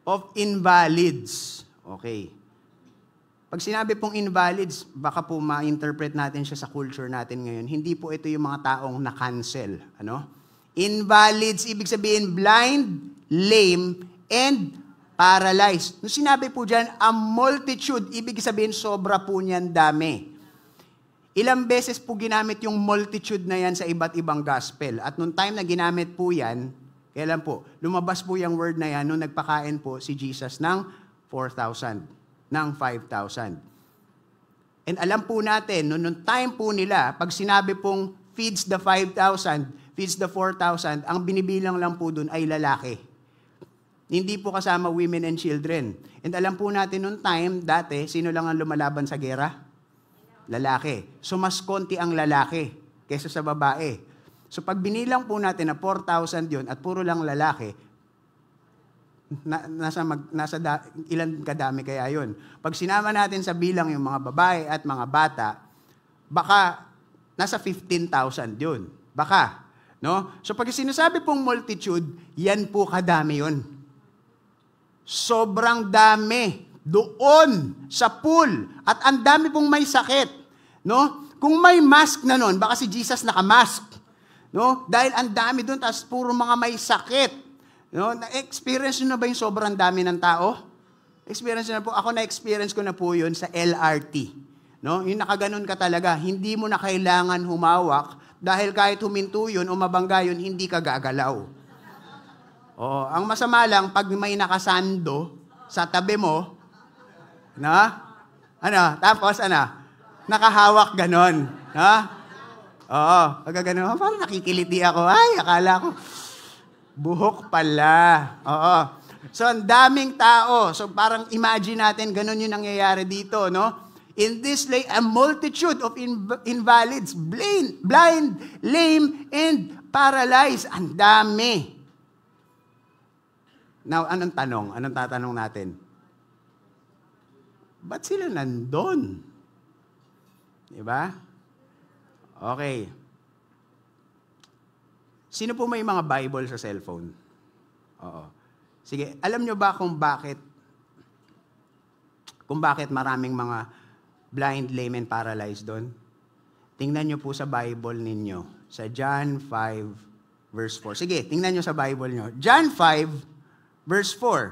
of invalids. Okay. Pag sinabi pong invalids, baka po ma-interpret natin siya sa culture natin ngayon. Hindi po ito yung mga taong na-cancel. Invalids, ibig sabihin blind, lame, and paralyzed. Nung sinabi po dyan, a multitude, ibig sabihin sobra po niyan dami. Ilang beses po ginamit yung multitude na yan sa iba't ibang gospel. At nung time na ginamit po yan, kailan po, lumabas po yung word na yan nung nagpakain po si Jesus ng 4,000, ng 5,000. And alam po natin, nung time po nila, pag sinabi pong feeds the 5,000, feeds the 4,000, ang binibilang lang po dun ay lalaki. Hindi po kasama women and children. And alam po natin nung time, dati, sino lang ang lumalaban sa gera? Lalaki. So mas konti ang lalaki kaysa sa babae. So pag binilang po natin na 4,000 yun at puro lang lalaki, Ilan kadami kaya yun? Pag sinama natin sa bilang yung mga babae at mga bata, baka nasa 15,000 yun. Baka. No? So pag sinasabi pong multitude, yan po kadami yun. Sobrang dami doon sa pool. At ang dami pong may sakit. No? Kung may mask na nun, baka si Jesus nakamask. No? Dahil ang dami doon, tapos puro mga may sakit. No? Na-experience nyo na ba yung sobrang dami ng tao? Experience na po. Ako na-experience ko na po yun sa LRT. No? Yung nakaganon ka talaga, hindi mo na kailangan humawak dahil kahit huminto yun o mabangga yun, hindi ka gagalaw. Oo, ang masama lang, pag may nakasando sa tabi mo, tapos nakahawak ganon. Ha? Oo, pag ganon, parang nakikiliti ako. Ay, akala ko, buhok pala. Oo. So, ang daming tao. So, parang imagine natin, ganon yung nangyayari dito, no? In this lay a multitude of invalids, blind, lame, and paralyzed. Ang dami. Now, anong tanong? Anong tatanong natin? Ba't sila nandun? Diba? Okay. Sino po may mga Bible sa cellphone? Oo. Sige, alam nyo ba kung bakit maraming mga blind, lame, and paralyzed doon? Tingnan nyo po sa Bible ninyo, sa John 5, verse 4. Sige, tingnan nyo sa Bible nyo. John 5, verse 4.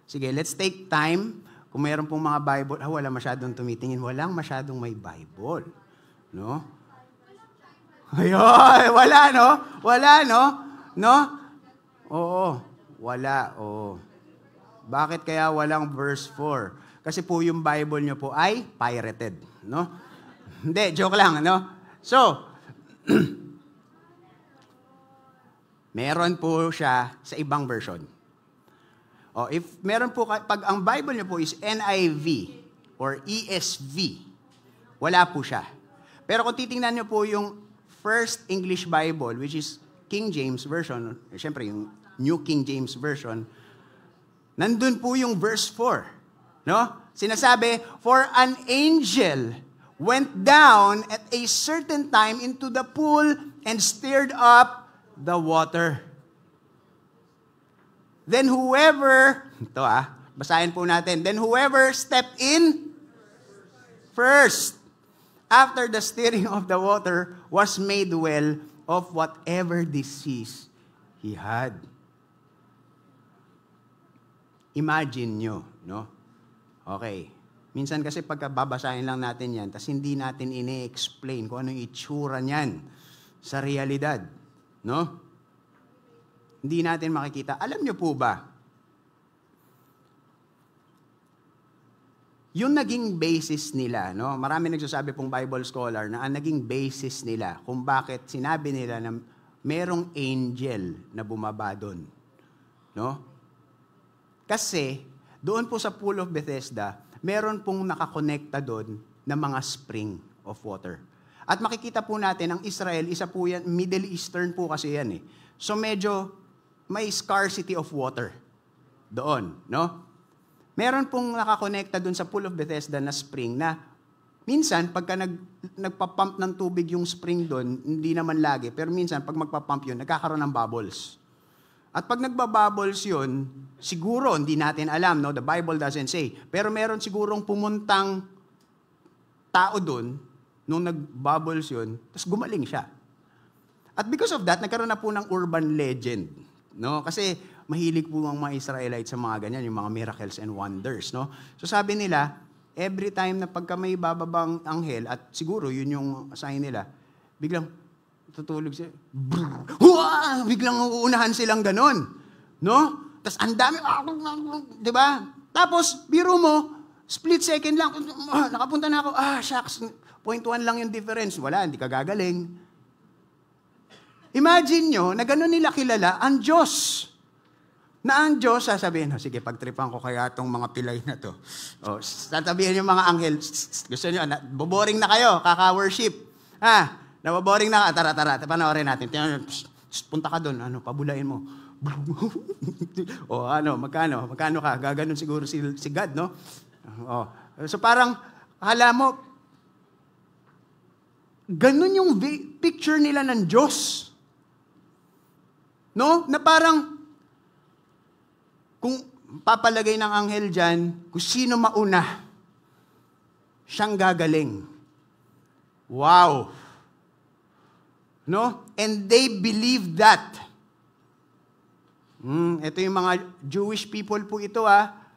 Sige, let's take time. Kung mayroon pong mga Bible, wala masyadong tumitingin, walang masyadong may Bible. No? Ayun, wala, no? Wala, no? No? Oo, wala, oo. Bakit kaya walang verse 4? Kasi po yung Bible nyo po ay pirated, no? Hindi, joke lang, no? So, meron po siya sa ibang version. O, if meron po, pag ang Bible nyo po is NIV or ESV, wala po siya. Pero kung titingnan nyo po yung First English Bible, which is King James Version, siyempre yung New King James Version, nandun po yung verse 4. No? Sinasabi, for an angel went down at a certain time into the pool and stirred up the water. Then whoever, basahin po natin, then whoever stepped in first, after the stirring of the water, was made well of whatever disease he had. Imagine nyo, no? Okay. Minsan kasi pagka babasahin lang natin yan, tas hindi natin ini-explain kung ano yung itsura niyan sa realidad. No? Hindi natin makikita. Alam nyo po ba, yung naging basis nila, no? Marami nagsasabi pong Bible scholar na ang naging basis nila kung bakit sinabi nila na merong angel na bumaba doon. No? Kasi, doon po sa Pool of Bethesda, meron pong nakakonekta doon na mga spring of water. At makikita po natin, ang Israel, isa po yan, Middle Eastern po kasi yan eh. So medyo may scarcity of water doon, no? Meron pong nakakonekta doon sa Pool of Bethesda na spring na minsan, pagka nagpapump ng tubig yung spring doon, hindi naman lagi, pero minsan, pag magpapump yun, nagkakaroon ng bubbles. At pag nagbabubbles yun, siguro, hindi natin alam, no? The Bible doesn't say. Pero meron sigurong pumuntang tao doon, nung nagbubbles yun, tapos gumaling siya. At because of that, nagkaroon na po ng urban legend. No? Kasi mahilig po ang mga Israelites sa mga ganyan, yung mga miracles and wonders. No? So sabi nila, every time na pagka may bababang anghel, at siguro yun yung sign nila, biglang tutulog siya. Biglang uunahan silang ganon. No? Tapos ang dami, di ba? Tapos, biro mo, split second lang, nakapunta na ako, shucks, 0.1 lang yung difference. Wala, hindi ka gagaling. Imagine nyo, na gano'n nila kilala ang Diyos. Na ang Diyos, sasabihin, sige, pagtripan ko kaya itong mga pilay na to. Sasabihin yung mga anghel, gusto nyo, boboring na kayo, kaka-worship. Nababoring na ka, tara, panoorin natin. Punta ka doon, pabulain mo. O magkano ka? Gaganon siguro si God, no? So parang, akala mo, ganun yung picture nila ng Diyos. No? Na parang, kung papalagay ng anghel dyan, kung sino mauna, siyang gagaling. Wow! No? And they believe that. Ito yung mga Jewish people po ito,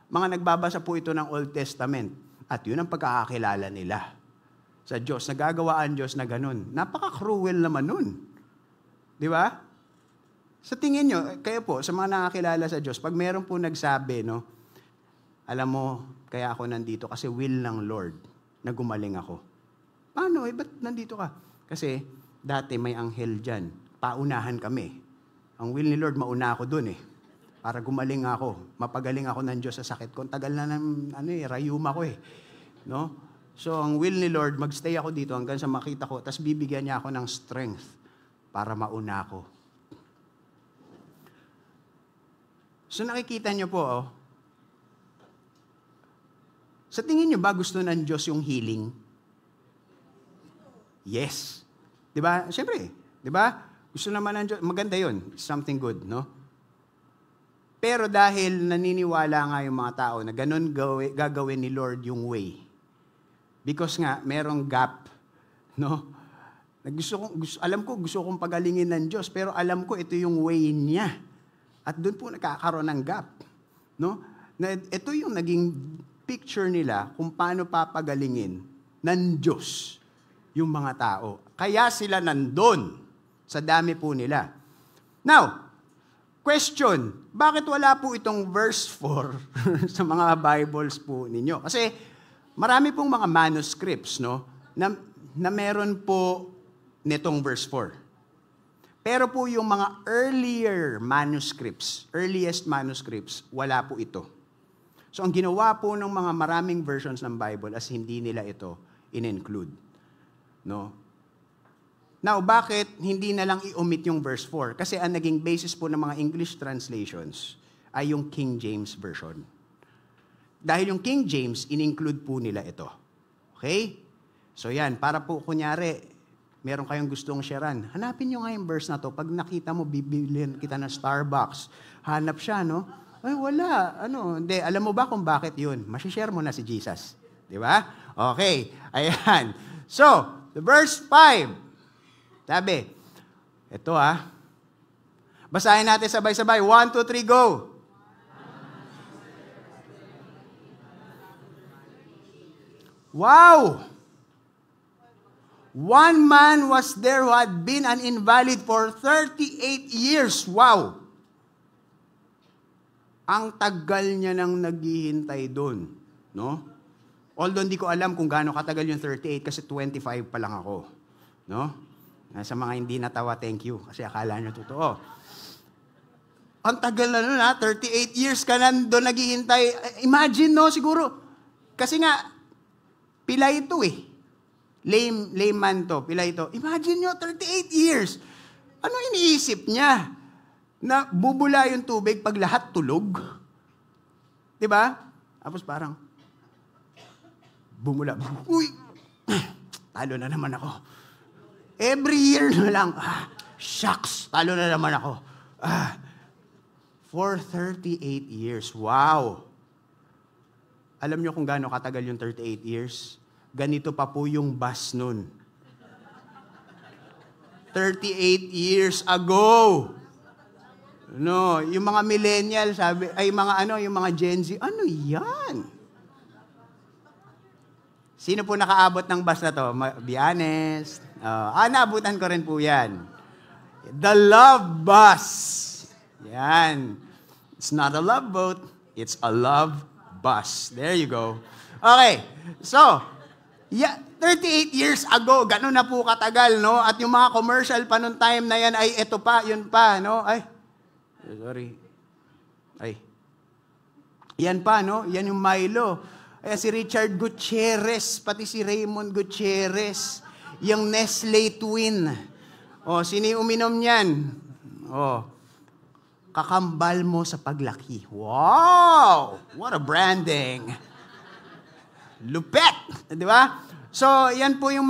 mga nagbabasa po ito ng Old Testament. At yun ang pagkakakilala nila sa Diyos. Nagagawaan Diyos na ganun. Napaka-cruel naman nun. Di ba? Sa tingin nyo, kayo po, sa mga nakakilala sa Diyos, pag meron po nagsabi, no, alam mo, kaya ako nandito kasi will ng Lord na gumaling ako. Paano? Ba't nandito ka? Kasi dati may anghel dyan. Paunahan kami. Ang will ni Lord, mauna ako dun para gumaling ako. Mapagaling ako ng Diyos sa sakit ko. Tagal na ng rayuma ko No? So, ang will ni Lord, magstay ako dito hanggang sa makita ko, tapos bibigyan niya ako ng strength para mauna ako. So nakikita niyo po, sa tingin niyo ba gusto ng Diyos yung healing? Yes. 'Di ba? Siyempre, 'di ba? Gusto naman ng Diyos, maganda 'yon, something good, no? Pero dahil naniniwala nga yung mga tao na ganun gagawin ni Lord yung way. Because nga merong gap, no? Alam ko gusto kong pagalingin ng Diyos, pero alam ko ito yung way niya. At doon po nakakaroon ng gap. No? Na ito yung naging picture nila kung paano papagalingin ng Diyos yung mga tao. Kaya sila nandun sa dami po nila. Now, question, bakit wala po itong verse 4 sa mga Bibles po ninyo? Kasi marami pong mga manuscripts, no, na meron po nitong verse 4. Pero po yung mga earliest manuscripts, wala po ito. So ang ginawa po ng mga maraming versions ng Bible as hindi nila ito in-include. No? Now, bakit hindi na lang i-omit yung verse 4? Kasi ang naging basis po ng mga English translations ay yung King James Version. Dahil yung King James, in-include po nila ito. Okay? So yan, para po kunyari, meron kayong gustong sharean. Hanapin nyo nga yung verse na to. Pag nakita mo, bibilin kita ng Starbucks. Hanap siya, no? Ay, wala. Hindi. Alam mo ba kung bakit yun? Masishare mo na si Jesus. Di ba? Okay. Ayan. So, the verse 5. Sabi, ito basahin natin sabay-sabay. 1, 2, 3, go! Wow! One man was there who had been an invalid for 38 years. Wow! Ang tagal niya nang naghihintay doon. No? Although hindi ko alam kung gaano katagal yung 38 kasi 25 pa lang ako. No? Sa mga hindi natawa, thank you. Kasi akala niyo totoo. Ang tagal na nun 38 years ka na doon naghihintay. Imagine, no? Siguro. Kasi nga, pila ito layman to, pila ito. Imagine nyo, 38 years. Ano iniisip niya? Na bubula yung tubig pag lahat tulog? Diba? Tapos parang, bumula. Uy, talo na naman ako. Every year na lang, shucks, talo na naman ako. For 38 years. Wow! Alam nyo kung gaano katagal yung 38 years? Ganito pa po yung bus nun. 38 years ago. No, yung mga millennial, yung mga Gen Z, ano yan? Sino po nakaabot ng bus na to? Be honest. Naabutan ko rin po yan. The Love Bus. Yan. It's not a love boat, it's a love bus. There you go. Okay, so, 38 years ago, gano'n na po katagal, no? At yung mga commercial pa nung time na yan, ay eto pa, yun pa, no? Yan pa, no? Yan yung Milo. Ayan si Richard Gutierrez, pati si Raymond Gutierrez. Yung Nestle twin. Sino yung uminom niyan? Oh, kakambal mo sa paglaki. Wow! What a branding! Lupet! Di ba? So, yan pa yung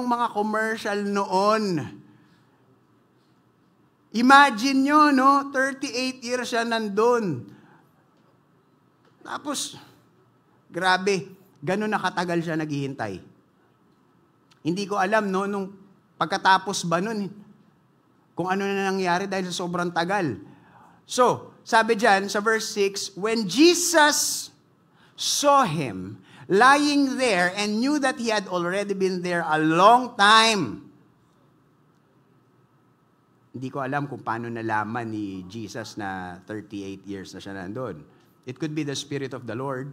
mga commercial noon. Imagine nyo, no? 38 years siya nandun. Tapos, grabe, gano'n nakatagal siya naghihintay. Hindi ko alam, no, nung pagkatapos ba nun, kung ano na nangyari dahil sa sobrang tagal. So, sabi dyan sa verse 6, when Jesus saw him lying there and knew that he had already been there a long time. Hindi ko alam kung paano nalaman ni Jesus na 38 years na siya nandun. It could be the Spirit of the Lord,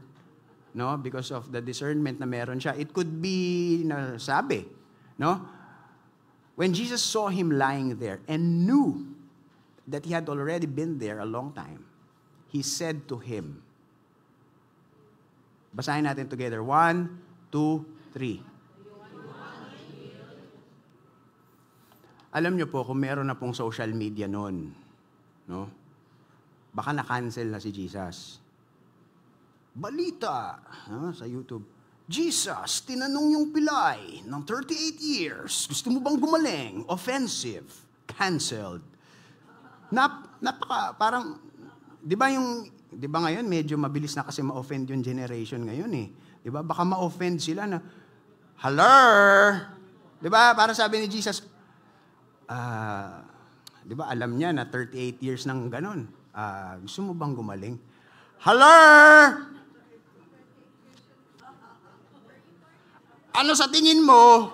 no? Because of the discernment na meron siya. It could be nasabi, no? When Jesus saw him lying there and knew that he had already been there a long time, he said to him, basahin natin together. 1, 2, 3. Alam niyo po, kung meron na pong social media noon, no? Baka na-cancel na si Jesus. Balita sa YouTube. Jesus, tinanong yung pilay ng 38 years. Gusto mo bang gumaling? Offensive. Canceled. Parang, di ba ngayon, medyo mabilis na kasi ma-offend yung generation ngayon eh. Di ba? Baka ma-offend sila na, hello? Di ba? Para sabi ni Jesus, di ba, alam niya na 38 years nang ganon. Gusto mo bang gumaling? Hello? Ano sa tingin mo?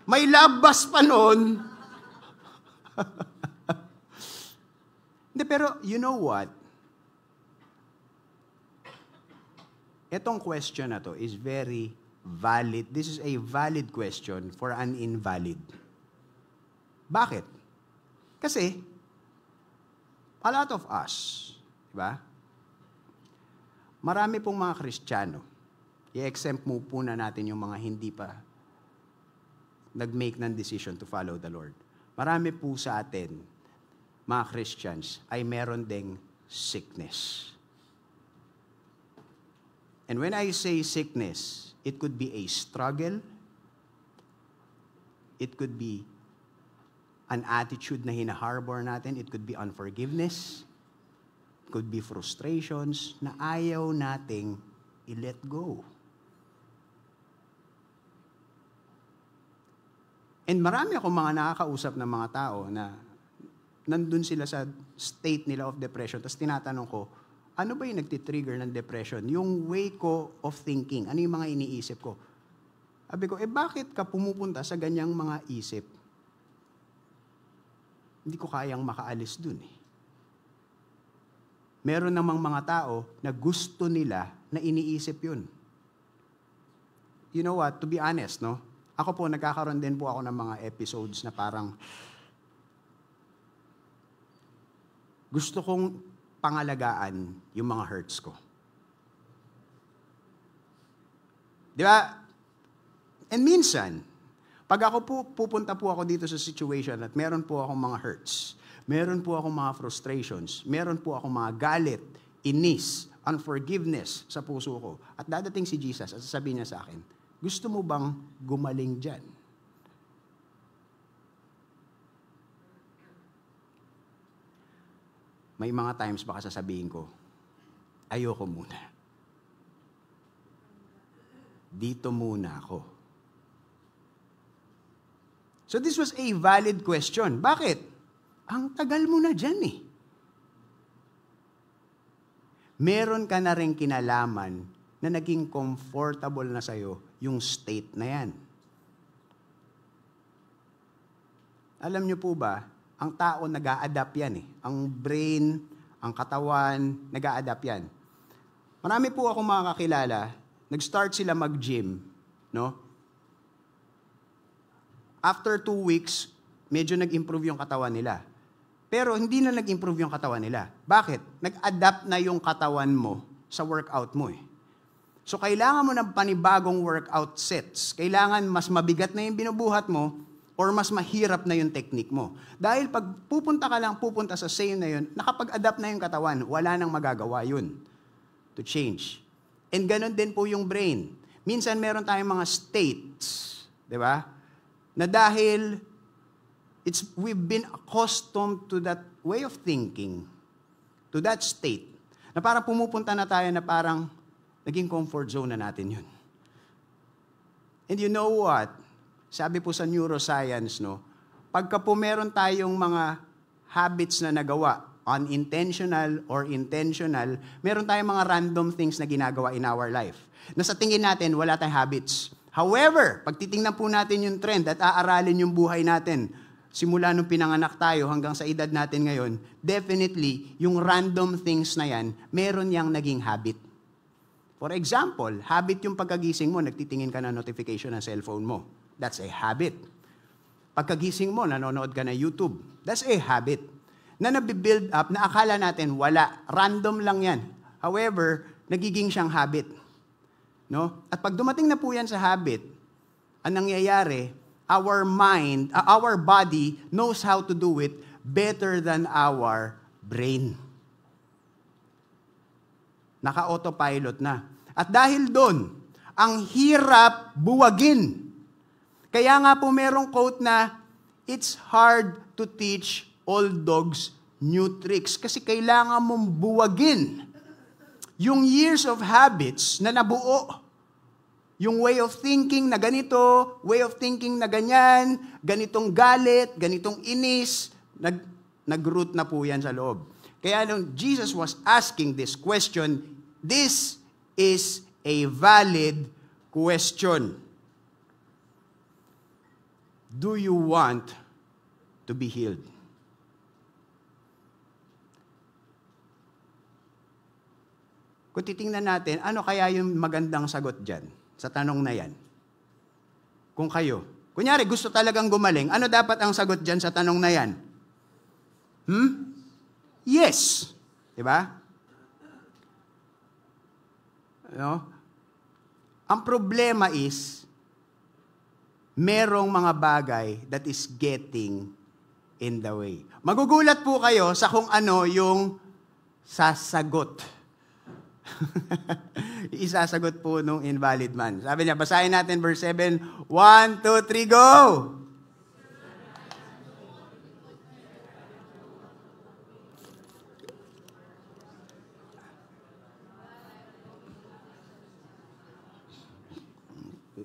May labas pa nun. Hindi, pero you know what? Itong question na to is very valid. This is a valid question for an invalid. Bakit? Kasi, a lot of us, di ba? Marami pong mga Kristiyano, i-exempt mo po na natin yung mga hindi pa nag-make ng decision to follow the Lord. Marami po sa atin, mga Christians, ay meron ding sickness. And when I say sickness, it could be a struggle, it could be an attitude na hinaharbor natin, it could be unforgiveness, it could be frustrations na ayaw nating i-let go. And marami akong mga nakakausap ng mga tao na nandun sila sa state nila of depression, tapos tinatanong ko, ano ba yung nagtitrigger ng depression? Yung way ko of thinking, ano yung mga iniisip ko? Sabi ko, bakit ka pumupunta sa ganyang mga isip? Hindi ko kayang makaalis dun eh. Meron namang mga tao na gusto nila na iniisip yun. You know what, to be honest, no? Ako po, nagkakaroon din po ako ng mga episodes na parang gusto kong pangalagaan yung mga hurts ko. Di ba? And minsan, pag ako po, pupunta po ako dito sa situation at meron po akong mga hurts, meron po akong mga frustrations, meron po akong mga galit, inis, unforgiveness sa puso ko, at dadating si Jesus at sasabihin niya sa akin, gusto mo bang gumaling dyan? May mga times baka sasabihin ko, ayoko muna. Dito muna ako. So this was a valid question. Bakit? Ang tagal mo na dyan eh. Meron ka na rin kinalaman na naging comfortable na sa'yo yung state na yan. Alam niyo po ba, ang tao nag-a-adapt yan eh. Ang brain, ang katawan, nag-a-adapt yan. Marami po akong mga kakilala, nag-start sila mag-gym, no? After 2 weeks, medyo nag-improve yung katawan nila. Pero hindi na nag-improve yung katawan nila. Bakit? Nag-adapt na yung katawan mo sa workout mo eh. So, kailangan mo ng panibagong workout sets. Kailangan mas mabigat na yung binubuhat mo, or mas mahirap na yung technique mo. Dahil pag pupunta sa same na yun, nakapag-adapt na yung katawan, wala nang magagawa yun to change. And ganun din po yung brain. Minsan meron tayong mga states, di ba? Na dahil we've been accustomed to that way of thinking, to that state, na parang pumupunta na tayo na parang naging comfort zone na natin yun. And you know what? Sabi po sa neuroscience, no, pagka po meron tayong mga habits na nagawa, unintentional or intentional, meron tayong mga random things na ginagawa in our life. Na sa tingin natin, wala tayong habits. However, pag titingnan po natin yung trend at aaralin yung buhay natin, simula nung pinanganak tayo hanggang sa edad natin ngayon, definitely, yung random things na yan, meron yang naging habit. For example, habit yung pagkagising mo, nagtitingin ka ng notification ng cellphone mo. That's a habit. Pagkagising mo, nanonood ka ng YouTube. That's a habit. Na nabibuild up, na akala natin wala. Random lang yan. However, nagiging siyang habit. No? At pag dumating na po yan sa habit, ang nangyayari, our body knows how to do it better than our brain. Naka-autopilot na. At dahil doon, ang hirap buwagin. Kaya nga po merong quote na, it's hard to teach old dogs new tricks. Kasi kailangan mong buwagin yung years of habits na nabuo. Yung way of thinking na ganito, way of thinking na ganyan, ganitong galit, ganitong inis, nag-root na po yan sa loob. Kaya nung Jesus was asking this question, this is a valid question. Do you want to be healed? Kung titingnan natin, ano kaya yung magandang sagot dyan sa tanong na yan? Kung kayo, kunyari gusto talagang gumaling, ano dapat ang sagot dyan sa tanong na yan? Yes. Diba? No? Ang problema is, merong mga bagay that is getting in the way. Magugulat po kayo sa kung ano yung sasagot. Isasagot po nung invalid man. Sabi niya, basahin natin verse 7. 1, 2, 3, go!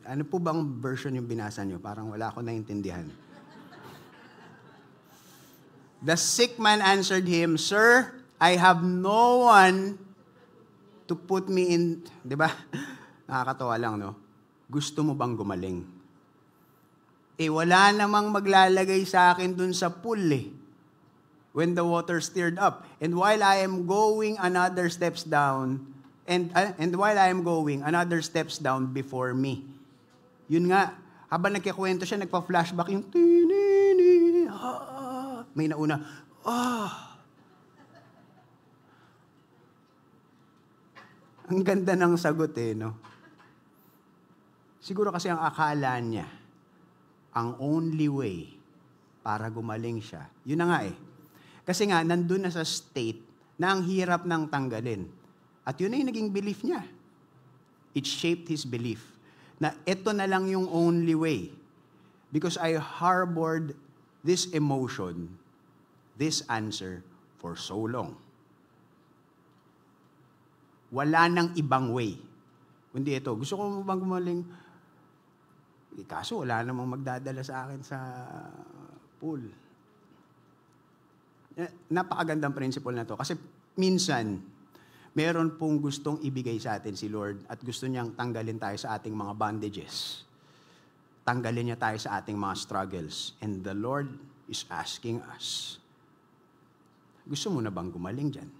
Ano po bang version yung binasa nyo? Parang wala ako naintindihan. The sick man answered him, Sir, I have no one to put me in, di ba? Nakakatawa lang, no? Gusto mo bang gumaling? Wala namang maglalagay sa akin dun sa pool, when the water stirred up. And while I am going another steps down, and while I am going, another steps down before me. Yun nga, habang nagkikwento siya, nagpa-flashback yung may nauna, Ang ganda ng sagot no? Siguro kasi ang akala niya, ang only way para gumaling siya, yun na nga Kasi nga, nandun na sa state na ang hirap nang tanggalin. At yun na yung naging belief niya. It shaped his belief. Na ito na lang yung only way. Because I harbored this emotion, this answer, for so long. Wala nang ibang way. Kundi ito, gusto ko bang gumaling? Kaso wala namang magdadala sa akin sa pool. Napakagandang principle na to. Kasi minsan, meron pong gustong ibigay sa atin si Lord at gusto niyang tanggalin tayo sa ating mga bondages. Tanggalin niya tayo sa ating mga struggles. And the Lord is asking us, gusto mo na bang gumaling dyan?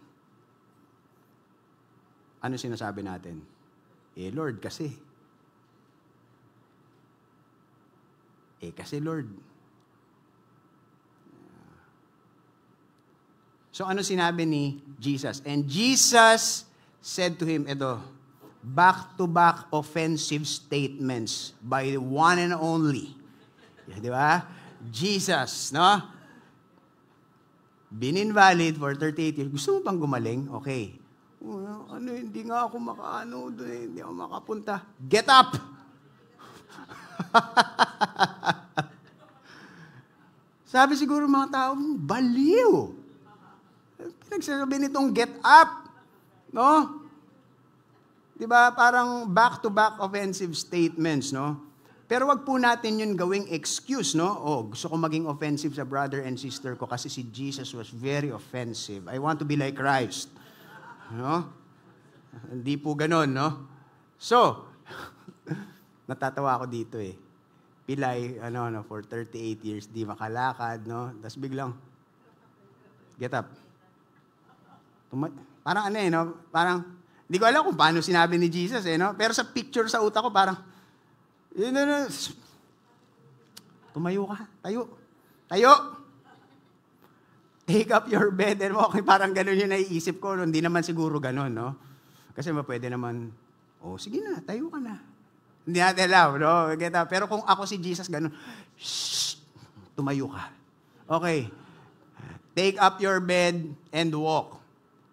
Ano sinasabi natin? Lord, kasi. Kasi Lord. So ano sinabi ni Jesus? And Jesus said to him, back-to-back offensive statements by the one and only. Di ba? Jesus, no? Been invalid for 38 years. Gusto mo bang gumaling? Okay. Hindi nga ako hindi ako makapunta. Get up! Sabi siguro mga tao, baliw. Pinagsasabi nitong get up. No? Diba? Parang back-to-back offensive statements, no? Pero wag po natin yun gawing excuse, no? Gusto ko maging offensive sa brother and sister ko kasi si Jesus was very offensive. I want to be like Christ. No? Hindi po ganon, no? So, natatawa ako dito eh. Pilay, for 38 years, di makalakad, no? Tapos biglang, get up. Parang no? Parang, hindi ko alam kung paano sinabi ni Jesus, no? Pero sa picture sa utak ko, parang, tumayo ka, tayo. Take up your bed and walk. Parang ganun yung naiisip ko. Hindi naman siguro ganun, no? Kasi pwede naman, sige na, tayo ka na. Hindi natin alam, no? Pero kung ako si Jesus, ganun, shh, tumayo ka. Okay. Take up your bed and walk.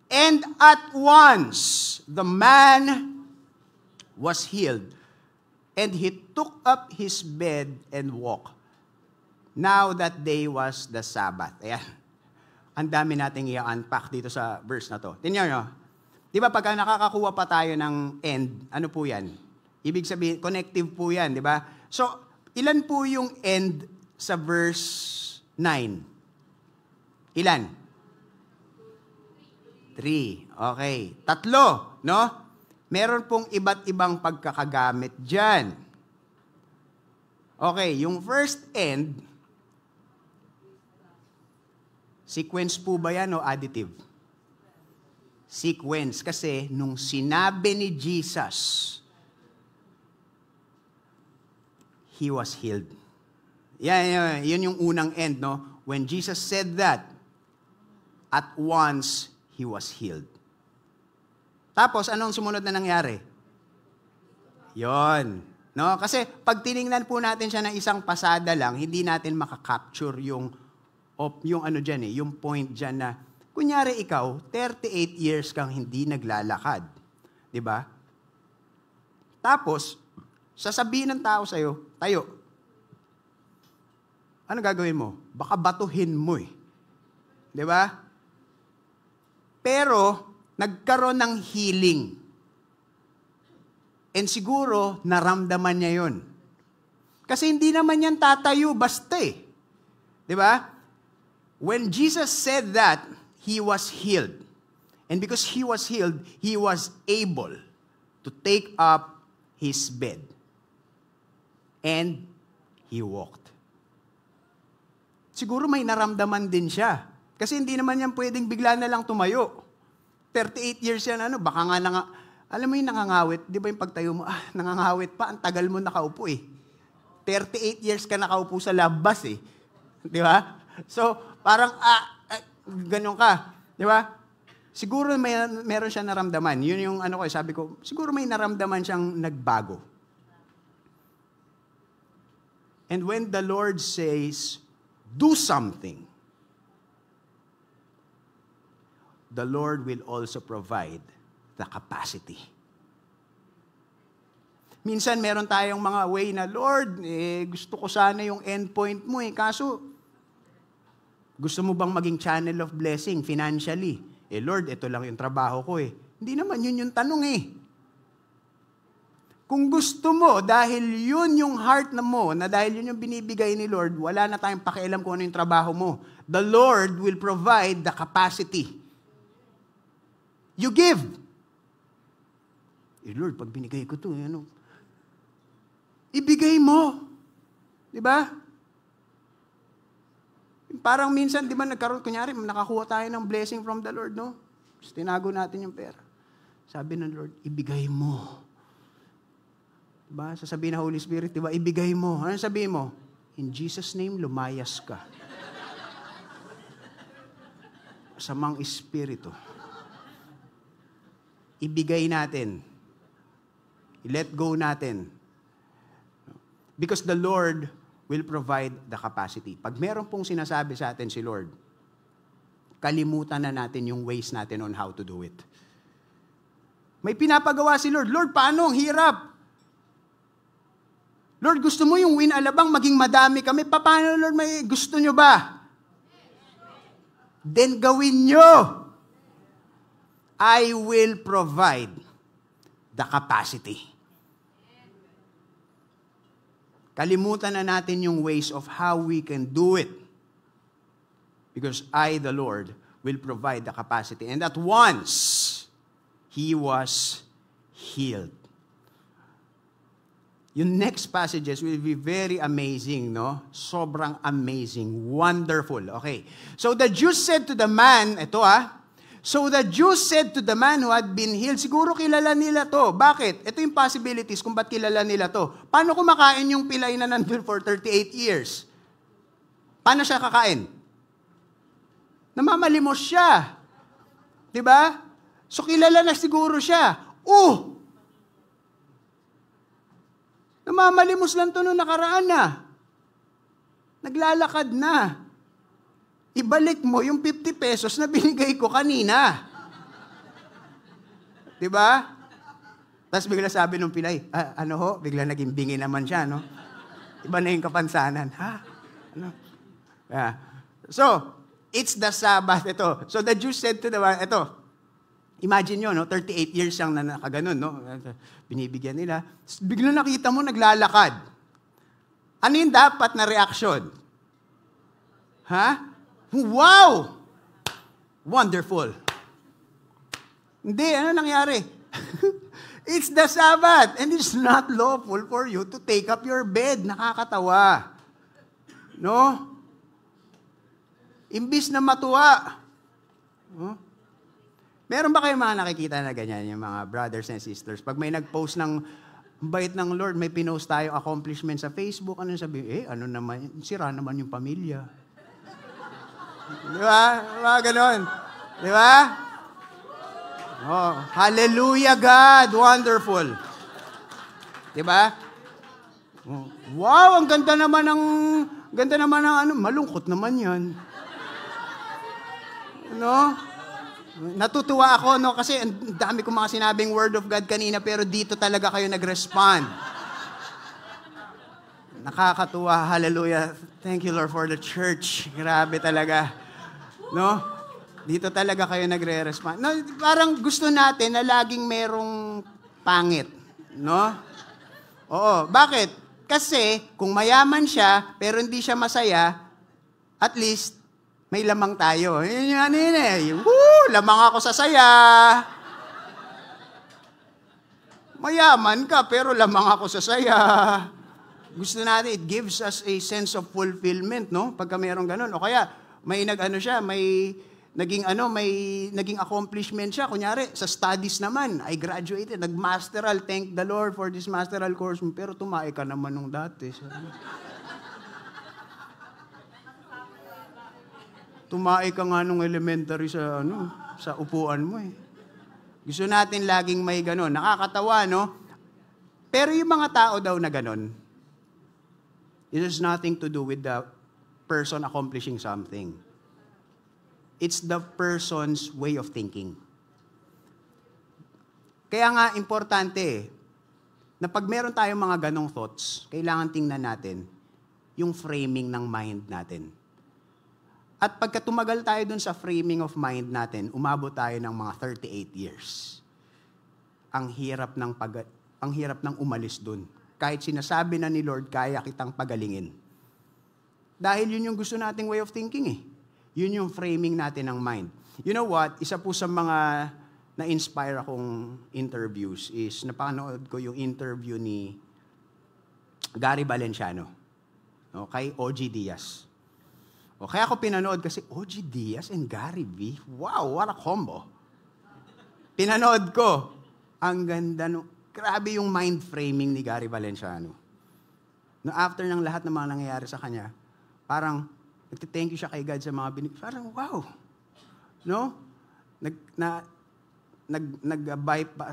And at once, the man was healed. And he took up his bed and walked. Now that day was the Sabbath. Ayan. Ang dami nating i-unpack dito sa verse na to. Tingnan nyo. Di ba pagka nakakakuha pa tayo ng end, ano po yan? Ibig sabihin, connective po yan, di ba? So, ilan po yung end sa verse 9? Ilan? 3. Okay. 3, no? Meron pong iba't ibang pagkakagamit dyan. Okay, yung first end, sequence po ba yan o additive? Sequence. Kasi nung sinabi ni Jesus, he was healed. Yan yung unang end, no? When Jesus said that, at once, he was healed. Tapos, anong sumunod na nangyari? Yon. No? Kasi pag tiningnan po natin siya ng isang pasada lang, hindi natin makakapture yung point dyan na, kunyari ikaw, 38 years kang hindi naglalakad. Diba? Tapos, sasabihin ng tao sa'yo, tayo. Ano gagawin mo? Baka batuhin mo eh. Diba? Pero, nagkaroon ng healing. And siguro, naramdaman niya yun. Kasi hindi naman yan tatayo basta eh. Diba? When Jesus said that, he was healed. And because he was healed, he was able to take up his bed. And he walked. Siguro may naramdaman din siya. Kasi hindi naman yan pwedeng bigla na lang tumayo. 38 years yan, baka nga alam mo yung nangangawit, di ba yung pagtayo mo, nangangawit pa, ang tagal mo nakaupo eh. 38 years ka nakaupo sa labas eh. Di ba? So, parang, ganun ka. Di ba? Siguro meron siya naramdaman. Yun yung sabi ko, siguro may naramdaman siyang nagbago. And when the Lord says, do something, the Lord will also provide the capacity. Minsan meron tayong mga way na, Lord, gusto ko sana yung endpoint mo kaso, gusto mo bang maging channel of blessing financially? Lord, ito lang yung trabaho ko Hindi naman yun yung tanong Kung gusto mo, dahil yun yung heart na mo, na dahil yun yung binibigay ni Lord, wala na tayong pakialam kung ano yung trabaho mo. The Lord will provide the capacity. You give. Lord, pag binigay ko ito, ibigay mo. Di ba? Parang minsan, di ba, kunyari, nakakuha tayo ng blessing from the Lord, no? Tapos tinago natin yung pera. Sabi ng Lord, ibigay mo. Di ba? Sasabihin ng Holy Spirit, di ba, ibigay mo. Ano sabihin mo? In Jesus' name, lumayas ka. Samang espiritu. Ibigay natin. I-let go natin. Because the Lord will provide the capacity. Pag meron pong sinasabi sa atin si Lord, kalimutan na natin yung ways natin on how to do it. May pinapagawa si Lord. Lord, paano? Ang hirap. Lord, gusto mo yung win alabang maging madami kami? Paano, Lord? Gusto nyo ba? Then gawin nyo. I will provide the capacity. Kalimutan na natin yung ways of how we can do it. Because I, the Lord, will provide the capacity. And at once, he was healed. Yung next passages will be very amazing, no? Sobrang amazing, wonderful. Okay. So the Jews said to the man, So the Jews said to the man who had been healed, siguro kilala nila to. Bakit? Ito yung possibilities kung ba't kilala nila to. Paano kumakain yung pilay na nandun for 38 years? Paano siya kakain? Namamalimos siya. Diba? So kilala na siguro siya. Namamalimos lang to nung nakaraan na. Naglalakad na. Ibalik mo yung 50 pesos na binigay ko kanina. Diba? Tapos bigla sabi nung pilay, bigla naging bingi naman siya, no? Iba na yung kapansanan. Ano? Yeah. So, it's the Sabbath, ito. So the Jews said to the one, imagine nyo, no? 38 years siyang nakaganon, no? Binibigyan nila. Bigla nakita mo, naglalakad. Ano yung dapat na reaksyon? Wow! Wonderful. Hindi, ano nangyari? It's the Sabbath, and it's not lawful for you to take up your bed. Nakakatawa. No? Imbis na matuwa. Meron ba kayong mga nakikita na ganyan, yung mga brothers and sisters? Pag may nag-post ng bait ng Lord, may pinost tayo accomplishment sa Facebook, ano sabi? Ano naman, sira naman yung pamilya. Di ba? Mga ganon. Di ba? Hallelujah, God! Wonderful. Di ba? Wow, ang ganda naman ng malungkot naman yan. No? Natutuwa ako, no? Kasi ang dami kong mga sinabing word of God kanina, pero dito talaga kayo nag-respond. Nakakatuwa, hallelujah. Thank you, Lord, for the church. Grabe talaga. No? Dito talaga kayo nagre-respond. No, parang gusto natin na laging merong pangit. No? Oo. Bakit? Kasi, kung mayaman siya, pero hindi siya masaya, at least, may lamang tayo. Yun yung ano yun eh. Woo! Lamang ako sa saya. Mayaman ka, pero lamang ako sa saya. Gusto natin, it gives us a sense of fulfillment, no? Pagka mayroong ganun. O kaya, may naging accomplishment siya. Kunyari, sa studies naman, I graduated, nag-masteral, thank the Lord for this masteral course. Pero tumae ka naman nung dati. Tumae ka nga nung elementary sa upuan mo eh. Gusto natin laging may ganon. Nakakatawa, no? Pero yung mga tao daw na ganon, it has nothing to do with the person accomplishing something. It's the person's way of thinking. Kaya nga, importante na pag meron tayong mga ganong thoughts, kailangan tingnan natin yung framing ng mind natin. At pagka tumagal tayo dun sa framing of mind natin, umabot tayo ng mga 38 years. Ang hirap ng umalis dun. Kahit sinasabi na ni Lord, kaya kitang pagalingin. Dahil yun yung gusto nating way of thinking eh. Yun yung framing natin ng mind. You know what? Isa po sa mga na-inspire akong interviews is napanood ko yung interview ni Gary Valenciano, no, kay OG Diaz. O kaya ako pinanood kasi OG Diaz and Gary V. Wow, what a combo. Pinanood ko. Ang ganda grabe yung mind framing ni Gary Valenciano. No, after ng lahat ng mga nangyayari sa kanya, parang nagtithank you siya kay God sa mga parang wow. No?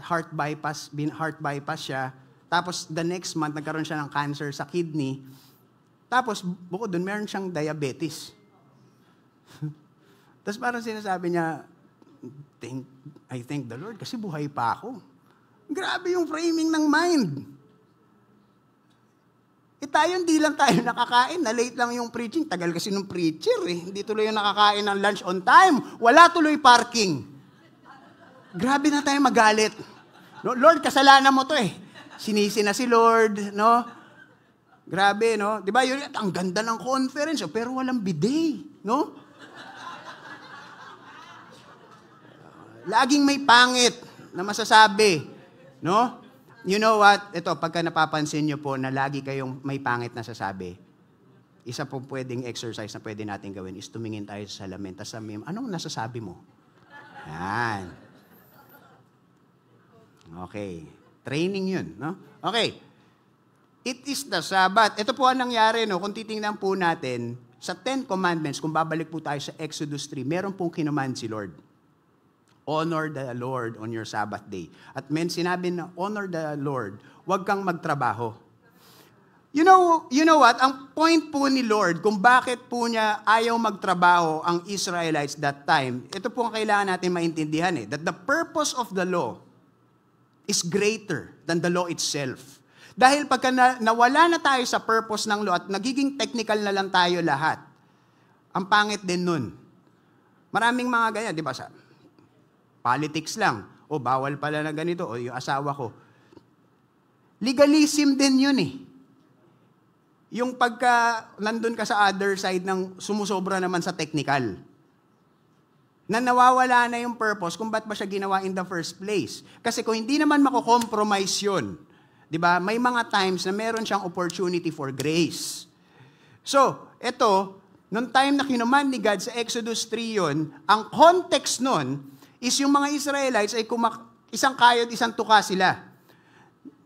Heart bypass siya. Tapos the next month nagkaroon siya ng cancer sa kidney. Tapos, bukod doon, meron siyang diabetes. Tapos parang sinasabi niya, I thank the Lord kasi buhay pa ako. Grabe yung framing ng mind. Tayo, hindi lang tayo nakakain. Na-late lang yung preaching. Tagal kasi nung preacher eh. Hindi tuloy yung nakakain ng lunch on time. Wala tuloy parking. Grabe na tayo magalit. No, Lord, kasalanan mo to eh. Sinisi na si Lord, no? Grabe, no? Di ba? Ang ganda ng conference, pero walang bidet, no? Laging may pangit na masasabi, no? You know what? Ito, pagka napapansin nyo po na lagi kayong may pangit na sasabi, isa po pwedeng exercise na pwede natin gawin is tumingin tayo sa salamin. Tapos sabihin, anong nasasabi mo? Yan. Okay. Training yun, no? Okay. It is the Sabbath. Ito po ang nangyari, no? Kung titingnan po natin, sa 10 Commandments, kung babalik po tayo sa Exodus 3, meron pong kinumand si Lord. Honor the Lord on your Sabbath day. At sinabi na, honor the Lord, huwag kang magtrabaho. You know what? Ang point po ni Lord, kung bakit po niya ayaw magtrabaho ang Israelites that time, ito po ang kailangan natin maintindihan eh, that the purpose of the law is greater than the law itself. Dahil pagka nawala na tayo sa purpose ng law at nagiging technical na lang tayo lahat, ang pangit din nun. Maraming mga ganyan, di ba? Politics lang. O bawal pala na ganito. O yung asawa ko. Legalism din yun eh. Yung pagka nandun ka sa other side ng sumusobra naman sa technical. Na nawawala na yung purpose kung ba't ba siya ginawa in the first place. Kasi kung hindi naman mako-compromise yun, di ba, may mga times na meron siyang opportunity for grace. So, ito, nung time na kinuman ni God sa Exodus 3 yun, ang context nun is yung mga Israelites ay isang kayod, isang tuka sila.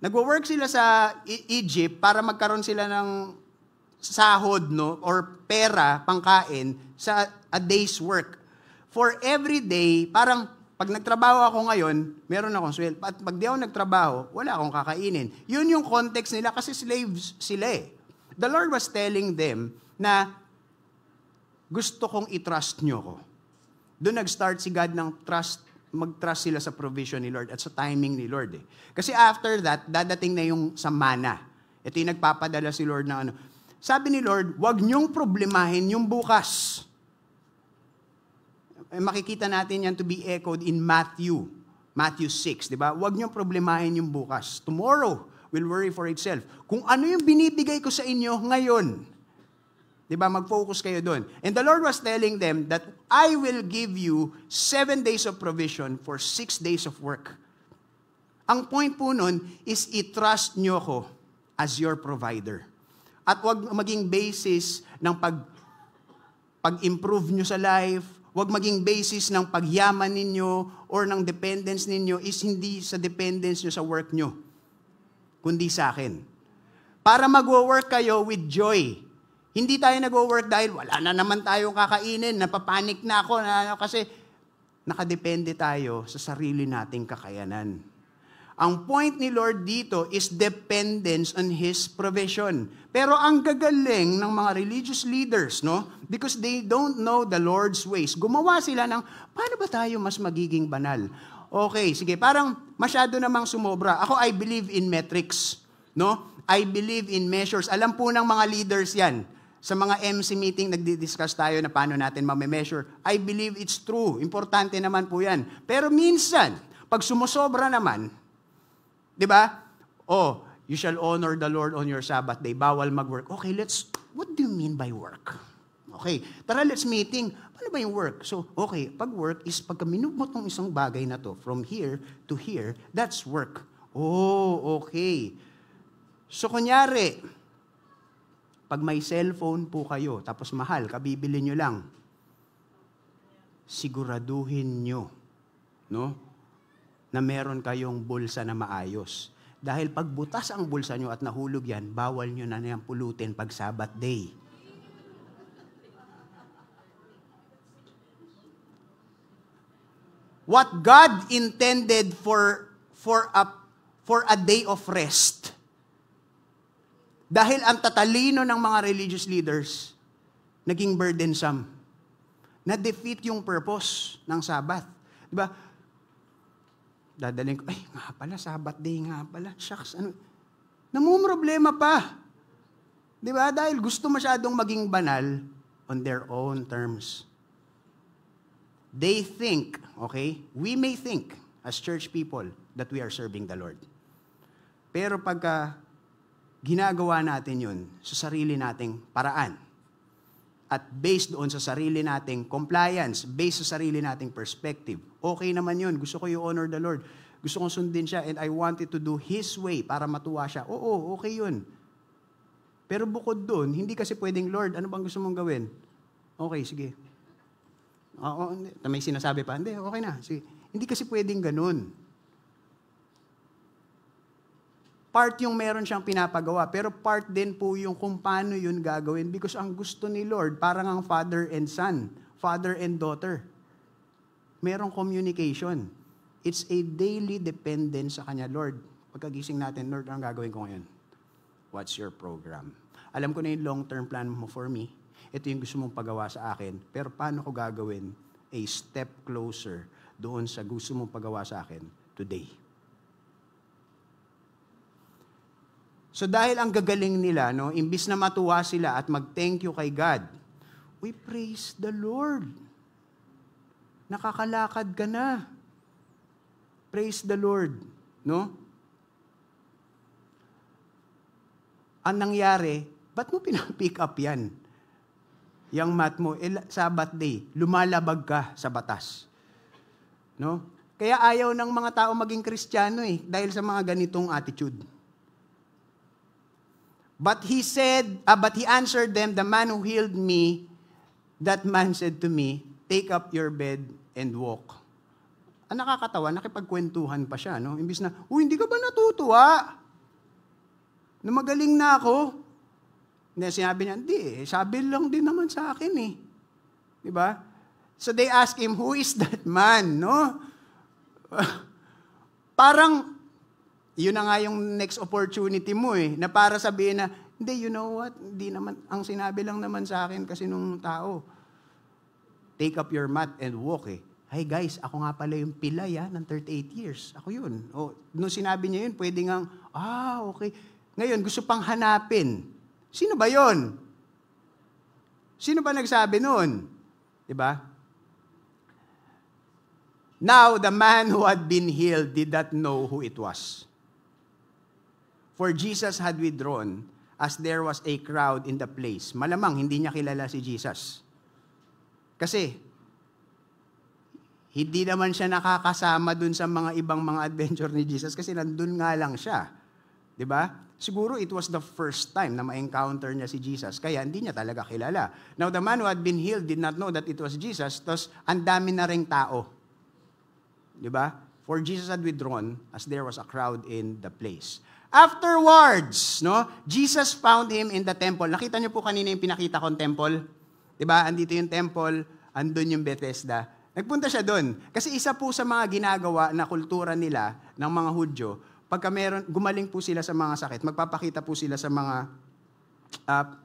Nagwo-work sila sa Egypt para magkaroon sila ng sahod, no, or pera, pangkain, sa a day's work. For every day, parang pag nagtrabaho ako ngayon, meron akong sweldo. At pag di ako nagtrabaho, wala akong kakainin. Yun yung context nila kasi slaves sila eh. The Lord was telling them na gusto kong i-trust nyo ko. Doon nag-start si God ng mag-trust sila sa provision ni Lord at sa timing ni Lord eh. Kasi after that, dadating na yung sa mana. Ito yung nagpapadala si Lord na ano. Sabi ni Lord, wag niyong problemahin yung bukas. Makikita natin yan to be echoed in Matthew 6, di ba? Huwag niyong problemahin yung bukas. Tomorrow will worry for itself. Kung ano yung binibigay ko sa inyo ngayon, di ba? Mag-focus kayo doon. And the Lord was telling them that I will give you 7 days of provision for 6 days of work. Ang point po nun is i-trust nyo ko as your provider. At huwag maging basis ng pag-improve nyo sa life, huwag maging basis ng pagyaman ninyo or ng dependence ninyo is hindi sa dependence nyo sa work nyo, kundi sa akin. Para mag-work kayo with joy. Hindi tayo nag-work dahil wala na naman tayong kakainin, napapanik na ako, kasi nakadepende tayo sa sarili nating kakayanan. Ang point ni Lord dito is dependence on His provision. Pero ang gagaling ng mga religious leaders, no? Because they don't know the Lord's ways. Gumawa sila ng, paano ba tayo mas magiging banal? Okay, sige, parang masyado namang sumobra. Ako, I believe in metrics, no? I believe in measures. Alam po ng mga leaders yan. Sa mga MC meeting, nagdi-discuss tayo na paano natin ma-measure. I believe it's true. Importante naman po yan. Pero minsan, pag sumusobra naman, di ba? Oh, you shall honor the Lord on your Sabbath day. Bawal mag-work. Okay, what do you mean by work? Okay, tara, let's meeting. Paano ba yung work? So, okay, pag work is pagka minubot ng isang bagay na to, from here to here, that's work. Oh, okay. So, kunyari, pag may cellphone po kayo, tapos mahal, kabibili nyo lang, siguraduhin nyo, no, na meron kayong bulsa na maayos. Dahil pag butas ang bulsa nyo at nahulog yan, bawal nyo na yan pulutin pag Sabbath day. What God intended for a day of rest, Dahil ang tatalino ng mga religious leaders, naging burdensome. Na-defeat yung purpose ng Sabbath. Diba? Dadalhin ko, ay, nga pala, Sabbath day nga pala. Shucks, ano? Namumroblema pa. Diba? Dahil gusto masyadong maging banal on their own terms. They think, okay, we may think as church people that we are serving the Lord. Pero pagka ginagawa natin yun sa sarili nating paraan at based doon sa sarili nating compliance, based sa sarili nating perspective, okay naman yun. Gusto ko i-honor the Lord. Gusto kong sundin siya and I wanted to do His way para matuwa siya. Oo, okay yun. Pero bukod doon, hindi kasi pwedeng, Lord, ano bang gusto mong gawin? Okay, sige. Oo, may sinasabi pa, hindi, okay na. Sige. Hindi kasi pwedeng ganun. Part yung meron siyang pinapagawa, pero part din po yung kung paano yun gagawin because ang gusto ni Lord, parang ang father and son, father and daughter. Merong communication. It's a daily dependence sa Kanya, Lord. Pagkagising natin, Lord, anong gagawin ko ngayon? What's your program? Alam ko na yung long-term plan mo for me. Ito yung gusto mong pagawa sa akin, pero paano ko gagawin a step closer doon sa gusto mong pagawa sa akin today? So dahil ang gagaling nila, no, imbis na matuwa sila at mag-thank you kay God, we praise the Lord. Nakakalakad ka na. Praise the Lord. No? Ang nangyari, ba't mo pinapick up yan? Yang mat mo, Sabbath day, lumalabag ka sa batas. No? Kaya ayaw ng mga tao maging Kristiyano dahil sa mga ganitong attitude. But he answered them, the man who healed me, that man said to me, take up your bed and walk. Ang nakakatawa, nakipagkwentuhan pa siya, no? Imbis na, hindi ka ba natutuwa? Na magaling na ako? Hindi, sinabi niya, hindi, sabi lang din naman sa akin Diba? So they asked him, who is that man, no? Parang, yun na nga yung next opportunity mo na para sabihin na, hindi, you know what, hindi naman, ang sinabi lang naman sa akin kasi nung tao, take up your mat and walk Hey guys, ako nga pala yung pilay ng 38 years. Ako yun. Nung sinabi niya yun, pwede ngang, okay. Ngayon, gusto pang hanapin. Sino ba yun? Sino ba nagsabi nun? Diba? Now, the man who had been healed did not know who it was. For Jesus had withdrawn as there was a crowd in the place. Malamang, hindi niya kilala si Jesus. Kasi, hindi naman siya nakakasama dun sa mga ibang mga adventure ni Jesus kasi nandun nga lang siya. Diba? Siguro it was the first time na ma-encounter niya si Jesus, kaya hindi niya talaga kilala. Now, the man who had been healed did not know that it was Jesus, tapos ang dami na ring tao. Diba? For Jesus had withdrawn as there was a crowd in the place. Afterwards, Jesus found him in the temple. Nakita niyo po kanina yung pinakita kong temple? Diba? Andito yung temple, andun yung Bethesda. Nagpunta siya doon. Kasi isa po sa mga ginagawa na kultura nila ng mga Hudyo, pagka gumaling po sila sa mga sakit, magpapakita po sila sa mga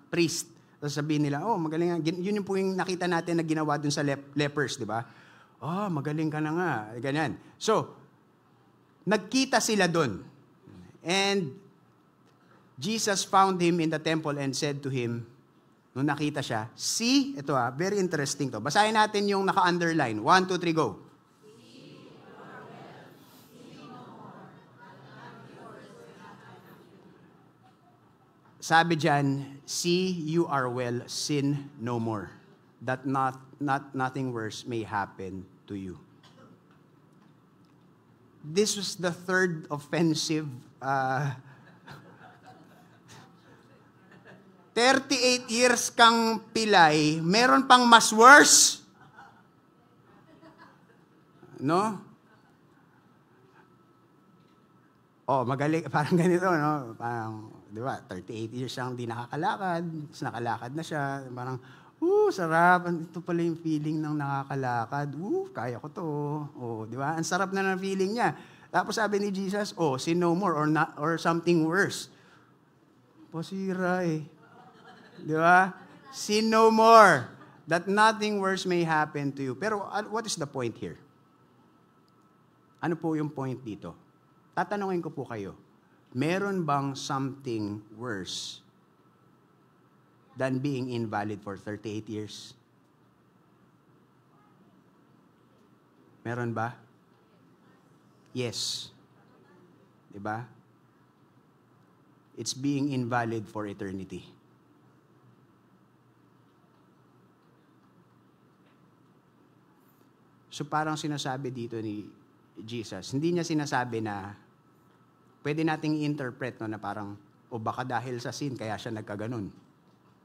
priest. Tapos sabihin nila, magaling nga. Yun yung po yung nakita natin na ginawa doon sa lepers, di ba? Magaling ka na nga. Ganyan. So, nagkita sila doon. And Jesus found him in the temple and said to him, nung nakita siya, see, ito very interesting to. Basahin natin yung naka-underline. 1, 2, 3, go. Sabi dyan, see, you are well, sin no more. That nothing worse may happen to you. This was the third offensive 38 years kang pilay, meron pang mas worse. No? Magaling, parang ganito, no? Parang, di ba, 38 years siyang di nakakalakad, nakalakad na siya, parang, sarap, ito pala yung feeling ng nakakalakad, kaya ko to, di ba? Ang sarap na ng feeling niya. Tapos sabi ni Jesus, sin no more or something worse. Pasira eh. Di ba? Sin no more, that nothing worse may happen to you. Pero what is the point here? Ano po yung point dito? Tatanungin ko po kayo, meron bang something worse than being invalid for 38 years? Meron ba? Yes. Diba? It's being invalid for eternity. So parang sinasabi dito ni Jesus, hindi niya sinasabi na pwede nating i-interpret no, na parang, o baka dahil sa sin, kaya siya nagkaganon.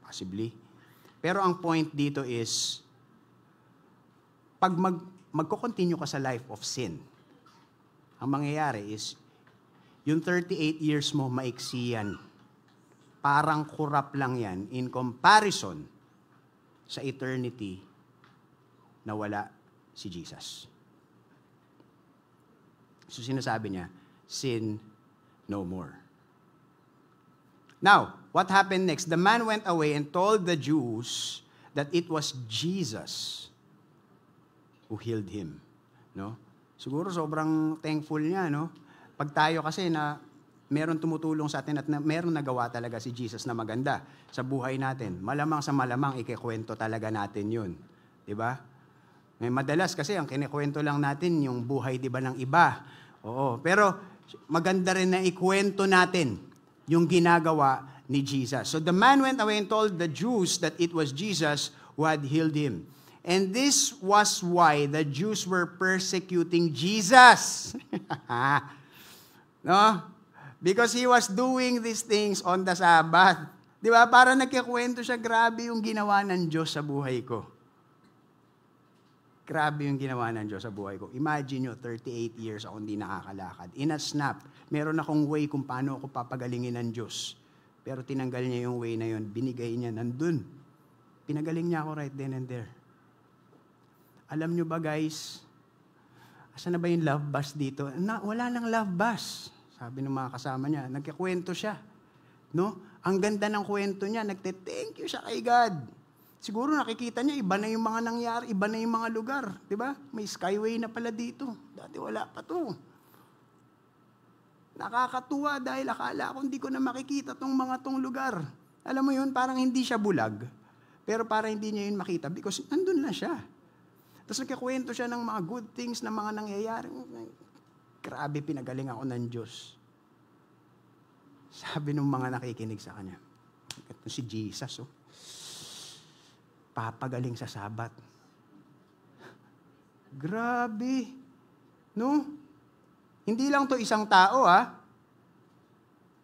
Possibly. Pero ang point dito is, pag magko-continue ka sa life of sin, ang mangyayari is, yung 38 years mo, maiksi yan. Parang kurap lang yan in comparison sa eternity na wala si Jesus. So sinasabi niya, sin no more. Now, what happened next? The man went away and told the Jews that it was Jesus who healed him. No? Siguro sobrang thankful niya, no? Pag tayo kasi na meron tumutulong sa atin at meron nagawa talaga si Jesus na maganda sa buhay natin, malamang sa malamang ikikwento talaga natin yun. Diba? May madalas kasi ang kinikwento lang natin yung buhay, diba, ng iba. Oo. Pero maganda rin na ikwento natin yung ginagawa ni Jesus. So the man went away and told the Jews that it was Jesus who had healed him. And this was why the Jews were persecuting Jesus. No? Because he was doing these things on the Sabbath. Di ba? Para nagkikwento siya, grabe yung ginawa ng Diyos sa buhay ko. Grabe yung ginawa ng Diyos sa buhay ko. Imagine nyo, 38 years ako hindi nakakalakad. In a snap, meron akong way kung paano ako papagalingin ng Diyos. Pero tinanggal niya yung way na yun, binigay niya, nandun. Pinagaling niya ako right then and there. Alam nyo ba guys, asan na ba yung love bus dito? Wala nang love bus. Sabi ng mga kasama niya, nagkikwento siya. No? Ang ganda ng kwento niya, nagte-thank you siya kay God. Siguro nakikita niya, iba na yung mga nangyari, iba na yung mga lugar. Diba? May skyway na pala dito. Dati wala pa to. Nakakatuwa dahil akala ko hindi ko na makikita tong mga tong lugar. Alam mo yun, parang hindi siya bulag. Pero parang hindi niya yun makita because nandun na siya. Tapos nagkikwento siya ng mga good things na mga nangyayari. Grabe, pinagaling ako ng Diyos. Sabi ng mga nakikinig sa kanya, ito si Jesus, oh. Papagaling sa Sabat. Grabe. No? Hindi lang to isang tao, ha?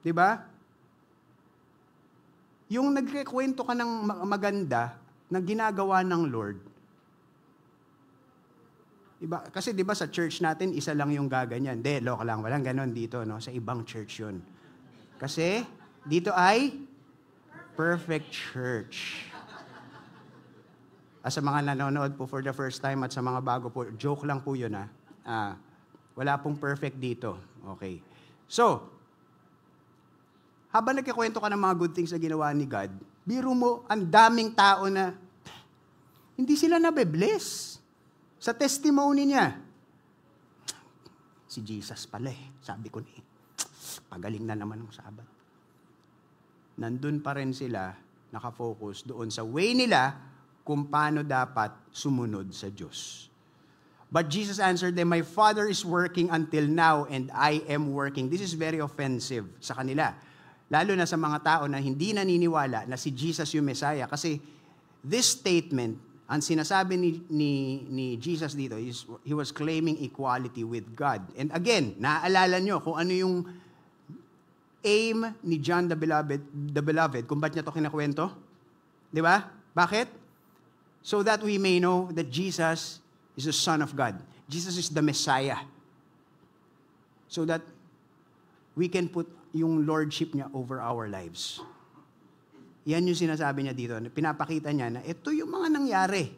Diba? Yung nagkikwento ka ng maganda na ginagawa ng Lord, diba? Kasi diba sa church natin, isa lang yung gaganyan. Hindi, loko lang. Walang ganon dito, no? Sa ibang church yun. Kasi dito ay perfect church. Sa mga nanonood po for the first time at sa mga bago po, joke lang po yun, ha? Wala pong perfect dito. Okay. So, habang nagkikwento ka ng mga good things na ginawa ni God, biro mo, ang daming tao na hindi sila nabe-bless. Sa testimony niya, si Jesus pala eh. Sabi ko na pagaling na naman ng Sabat. Nandun pa rin sila, nakafocus doon sa way nila kung paano dapat sumunod sa Diyos. But Jesus answered them, "My Father is working until now and I am working." This is very offensive sa kanila. Lalo na sa mga tao na hindi naniniwala na si Jesus yung Messiah. Kasi this statement, ang sinasabi ni Jesus dito is he was claiming equality with God. And again, naaalala nyo kung ano yung aim ni John the Beloved, kung ba't niya ito kinakwento? Di ba? Bakit? So that we may know that Jesus is the Son of God. Jesus is the Messiah. So that we can put yung Lordship niya over our lives. Yan yung sinasabi niya dito. Pinapakita niya na ito yung mga nangyari.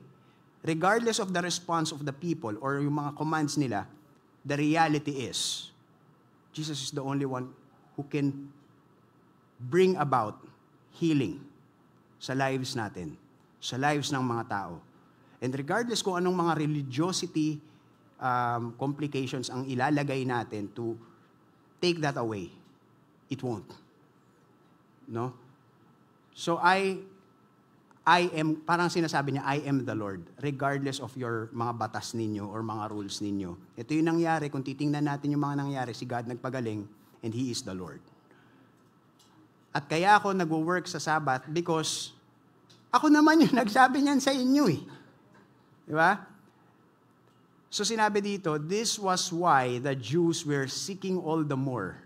Regardless of the response of the people or yung mga commands nila, the reality is, Jesus is the only one who can bring about healing sa lives natin, sa lives ng mga tao. And regardless kung anong mga religiosity complications ang ilalagay natin to take that away, it won't. No? So I am, parang sinasabi niya, I am the Lord, regardless of your mga batas ninyo or mga rules ninyo. Ito yung nangyari, kung titingnan natin yung mga nangyari, si God nagpagaling, and He is the Lord. At kaya ako nag-work sa Sabbath because ako naman yung nagsabi niyan sa inyo eh. Di ba? So sinabi dito, this was why the Jews were seeking all the more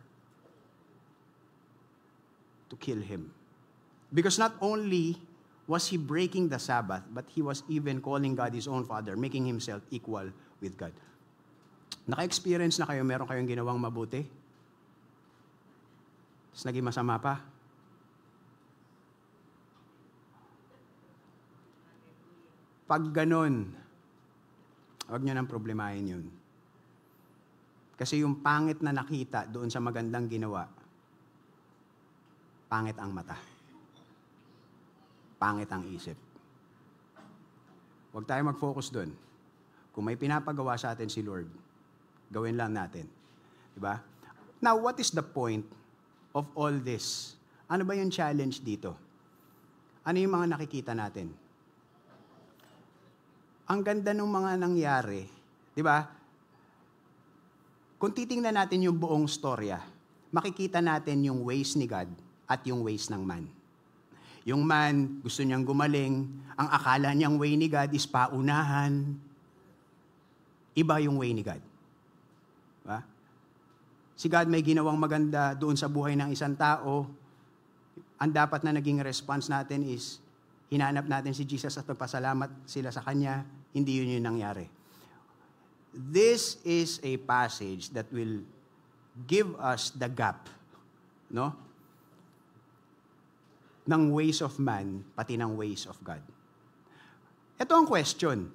to kill Him. Because not only was He breaking the Sabbath, but He was even calling God His own Father, making Himself equal with God. Naka-experience na kayo, meron kayong ginawang mabuti? Tapos naging masama pa? Pag ganun, huwag nyo nang problemahin yun. Kasi yung pangit na nakita doon sa magandang ginawa, pangit ang mata. Pangit ang isip. Huwag tayo mag-focus doon. Kung may pinapagawa sa atin si Lord, gawin lang natin. Diba? Now, what is the point of all this? Ano ba yung challenge dito? Ano yung mga nakikita natin? Ang ganda ng mga nangyari, di ba? Kung titingnan natin yung buong storya, makikita natin yung ways ni God at yung ways ng man. Yung man, gusto niyang gumaling, ang akala niyang way ni God is paunahan. Iba yung way ni God. Diba? Si God may ginawang maganda doon sa buhay ng isang tao. Ang dapat na naging response natin is, hinanap natin si Jesus at nagpasalamat sila sa Kanya. Hindi yun yung nangyari. This is a passage that will give us the gap, no? Ng ways of man, pati ng ways of God. Ito ang question.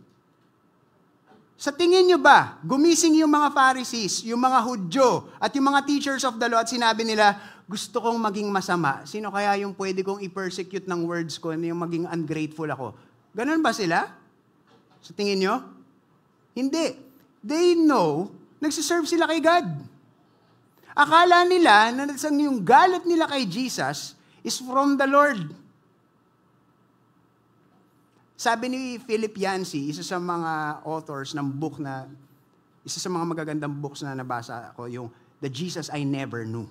Sa tingin nyo ba, gumising yung mga Pharisees, yung mga Hudyo, at yung mga teachers of the law at sinabi nila, gusto kong maging masama. Sino kaya yung pwede kong i-persecute ng words ko, yung maging ungrateful ako? Ganun ba sila? Sa tingin nyo? Hindi. They know, nagsiserve sila kay God. Akala nila na yung galit nila kay Jesus is from the Lord. Sabi ni Philip Yancey, isa sa mga authors ng book na, isa sa mga magagandang books na nabasa ko, yung The Jesus I Never Knew.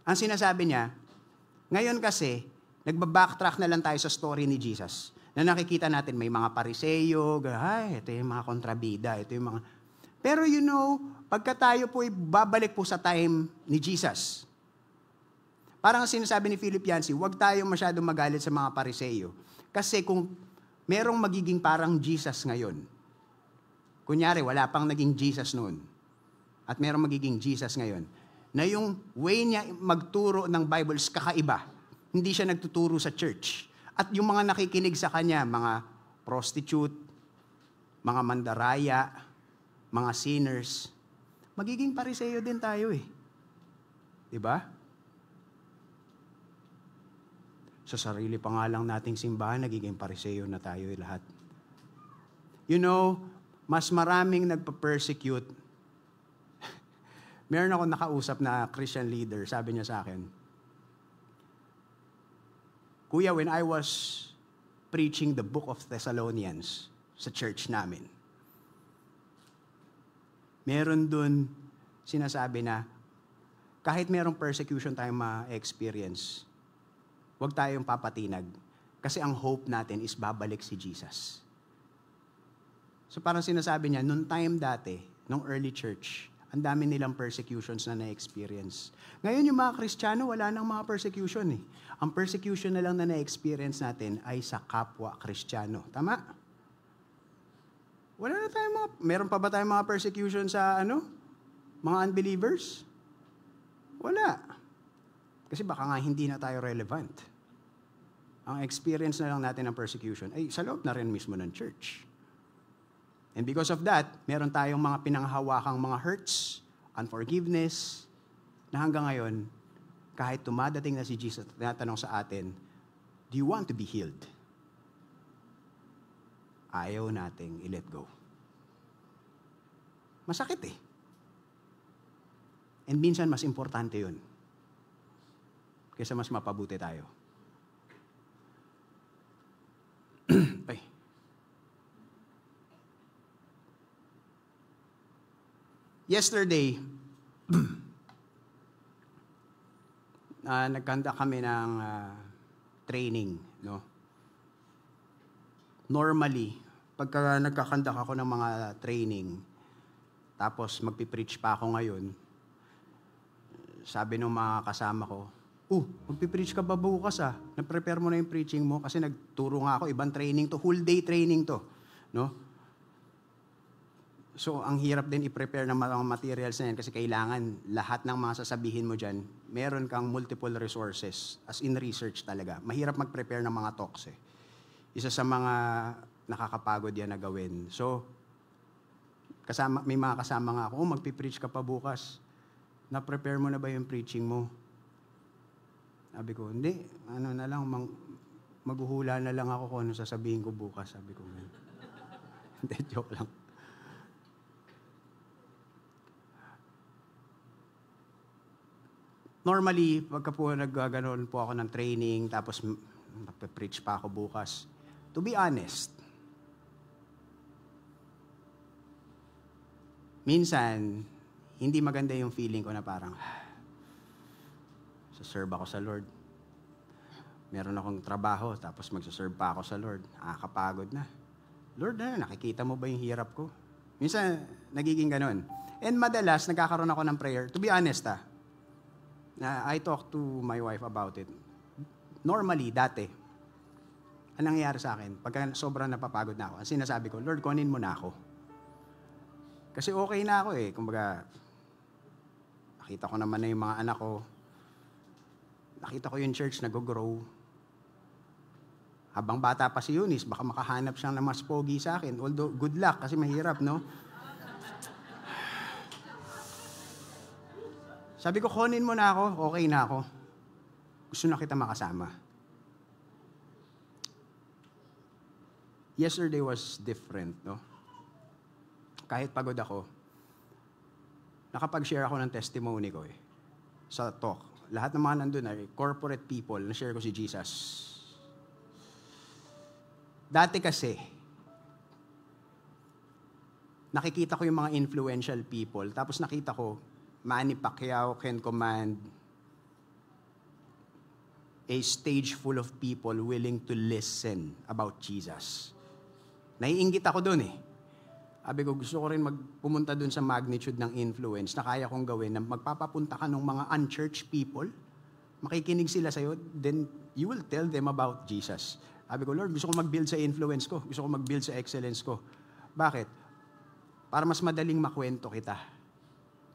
Ang sinasabi niya, ngayon kasi, nagbabacktrack na lang tayo sa story ni Jesus. Na nakikita natin, may mga pariseyo, ito yung mga kontrabida, ito yung mga... Pero you know, pagka tayo po babalik po sa time ni Jesus, parang sinasabi ni Philip Yancey, huwag tayo masyadong magalit sa mga pariseyo. Kasi kung merong magiging parang Jesus ngayon, kunyari, wala pang naging Jesus noon, at merong magiging Jesus ngayon, na yung way niya magturo ng Bible is kakaiba. Hindi siya nagtuturo sa church. At yung mga nakikinig sa kanya, mga prostitute, mga mandaraya, mga sinners, magiging pariseyo din tayo eh. Diba? Sa sarili pa nga lang nating simbahan, nagiging pariseyo na tayo lahat. You know, mas maraming nagpa-persecute. Meron ako nakausap na Christian leader, sabi niya sa akin, Kuya, when I was preaching the book of Thessalonians sa church namin, meron dun sinasabi na kahit merong persecution tayong ma-experience, huwag tayong papatinag kasi ang hope natin is babalik si Jesus. So parang sinasabi niya, nung time dati, nung early church, ang dami nilang persecutions na na-experience. Ngayon yung mga Kristiyano, wala nang mga persecution eh. Ang persecution na lang na na-experience natin ay sa kapwa Kristiyano. Tama? Wala na tayong mga, meron pa ba tayong mga persecution sa mga unbelievers? Wala. Kasi baka nga hindi na tayo relevant. Ang experience na lang natin ng persecution ay sa loob na rin mismo ng church. And because of that, meron tayong mga pinanghawakang mga hurts, unforgiveness, na hanggang ngayon, kahit tumadating na si Jesus at tinatanong sa atin, do you want to be healed? Ayaw nating i-let go. Masakit eh. And minsan mas importante yun kaysa mas mapabuti tayo. Ay. Yesterday, nagkanda kami ng training, no? Normally, pagka nagkakanda ako ng mga training, tapos magpipreach pa ako ngayon, sabi ng mga kasama ko, magpipreach ka ba bukas Na-prepare mo na yung preaching mo kasi nagturo nga ako, ibang training to, whole day training to, no? So, ang hirap din i-prepare ng mga materials na yan kasi kailangan lahat ng mga sasabihin mo dyan, meron kang multiple resources, as in research talaga. Mahirap mag-prepare ng mga talks eh. Isa sa mga nakakapagod yan na gawin. So, may mga kasama nga ako, magpipreach ka pa bukas. Na-prepare mo na ba yung preaching mo? Sabi ko, hindi. Maghuhula na lang ako kung ano sasabihin ko bukas. Sabi ko, hindi, joke lang. Normally, pagka po naggaganon po ako ng training, tapos magpe-preach pa ako bukas. To be honest, minsan, hindi maganda yung feeling ko na parang, saserve ako sa Lord. Meron akong trabaho, tapos magsaserve pa ako sa Lord. Nakakapagod na. Lord, nakikita mo ba yung hirap ko? Minsan, nagiging ganon. And madalas, nagkakaroon ako ng prayer. To be honest, I talked to my wife about it. Normally, dati, anong nangyayari sa akin? Pagka sobrang napapagod na ako, ang sinasabi ko, Lord, kunin mo na ako. Kasi okay na ako eh. Kumbaga, nakita ko naman na yung mga anak ko. Nakita ko yung church nag-grow. Habang bata pa si Eunice, baka makahanap siyang na mas pogi sa akin. Although, good luck kasi mahirap, no? Sabi ko, kunin mo na ako, okay na ako. Gusto na kita makasama. Yesterday was different, no? Kahit pagod ako, nakapag-share ako ng testimony ko sa talk. Lahat ng mga nandun ay corporate people, na-share ko si Jesus. Dati kasi, nakikita ko yung mga influential people, tapos nakita ko, Manny Pacquiao can command a stage full of people willing to listen about Jesus. Naiinggit ako doon eh. Sabi ko, gusto ko rin pumunta doon sa magnitude ng influence na kaya kong gawin na magpapapunta ka ng mga unchurched people, makikinig sila sa'yo, then you will tell them about Jesus. Sabi ko, Lord, gusto ko mag-build sa influence ko. Gusto ko mag-build sa excellence ko. Bakit? Para mas madaling makwento kita.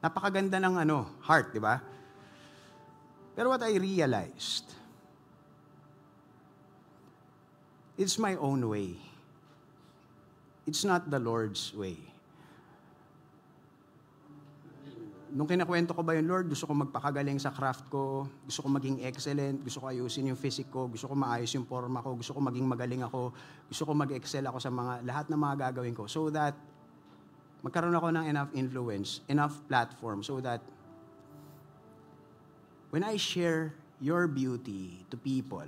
Napakaganda ng heart, di ba? Pero what I realized, it's my own way. It's not the Lord's way. Nung kinakwento ko ba yun, Lord, gusto ko magpakagaling sa craft ko, gusto ko maging excellent, gusto ko ayusin yung physique ko, gusto ko maayos yung forma ko, gusto ko maging magaling ako, gusto ko mag-excel ako sa lahat ng mga gagawin ko, so that magkaroon ako ng enough influence, enough platform, so that when I share your beauty to people,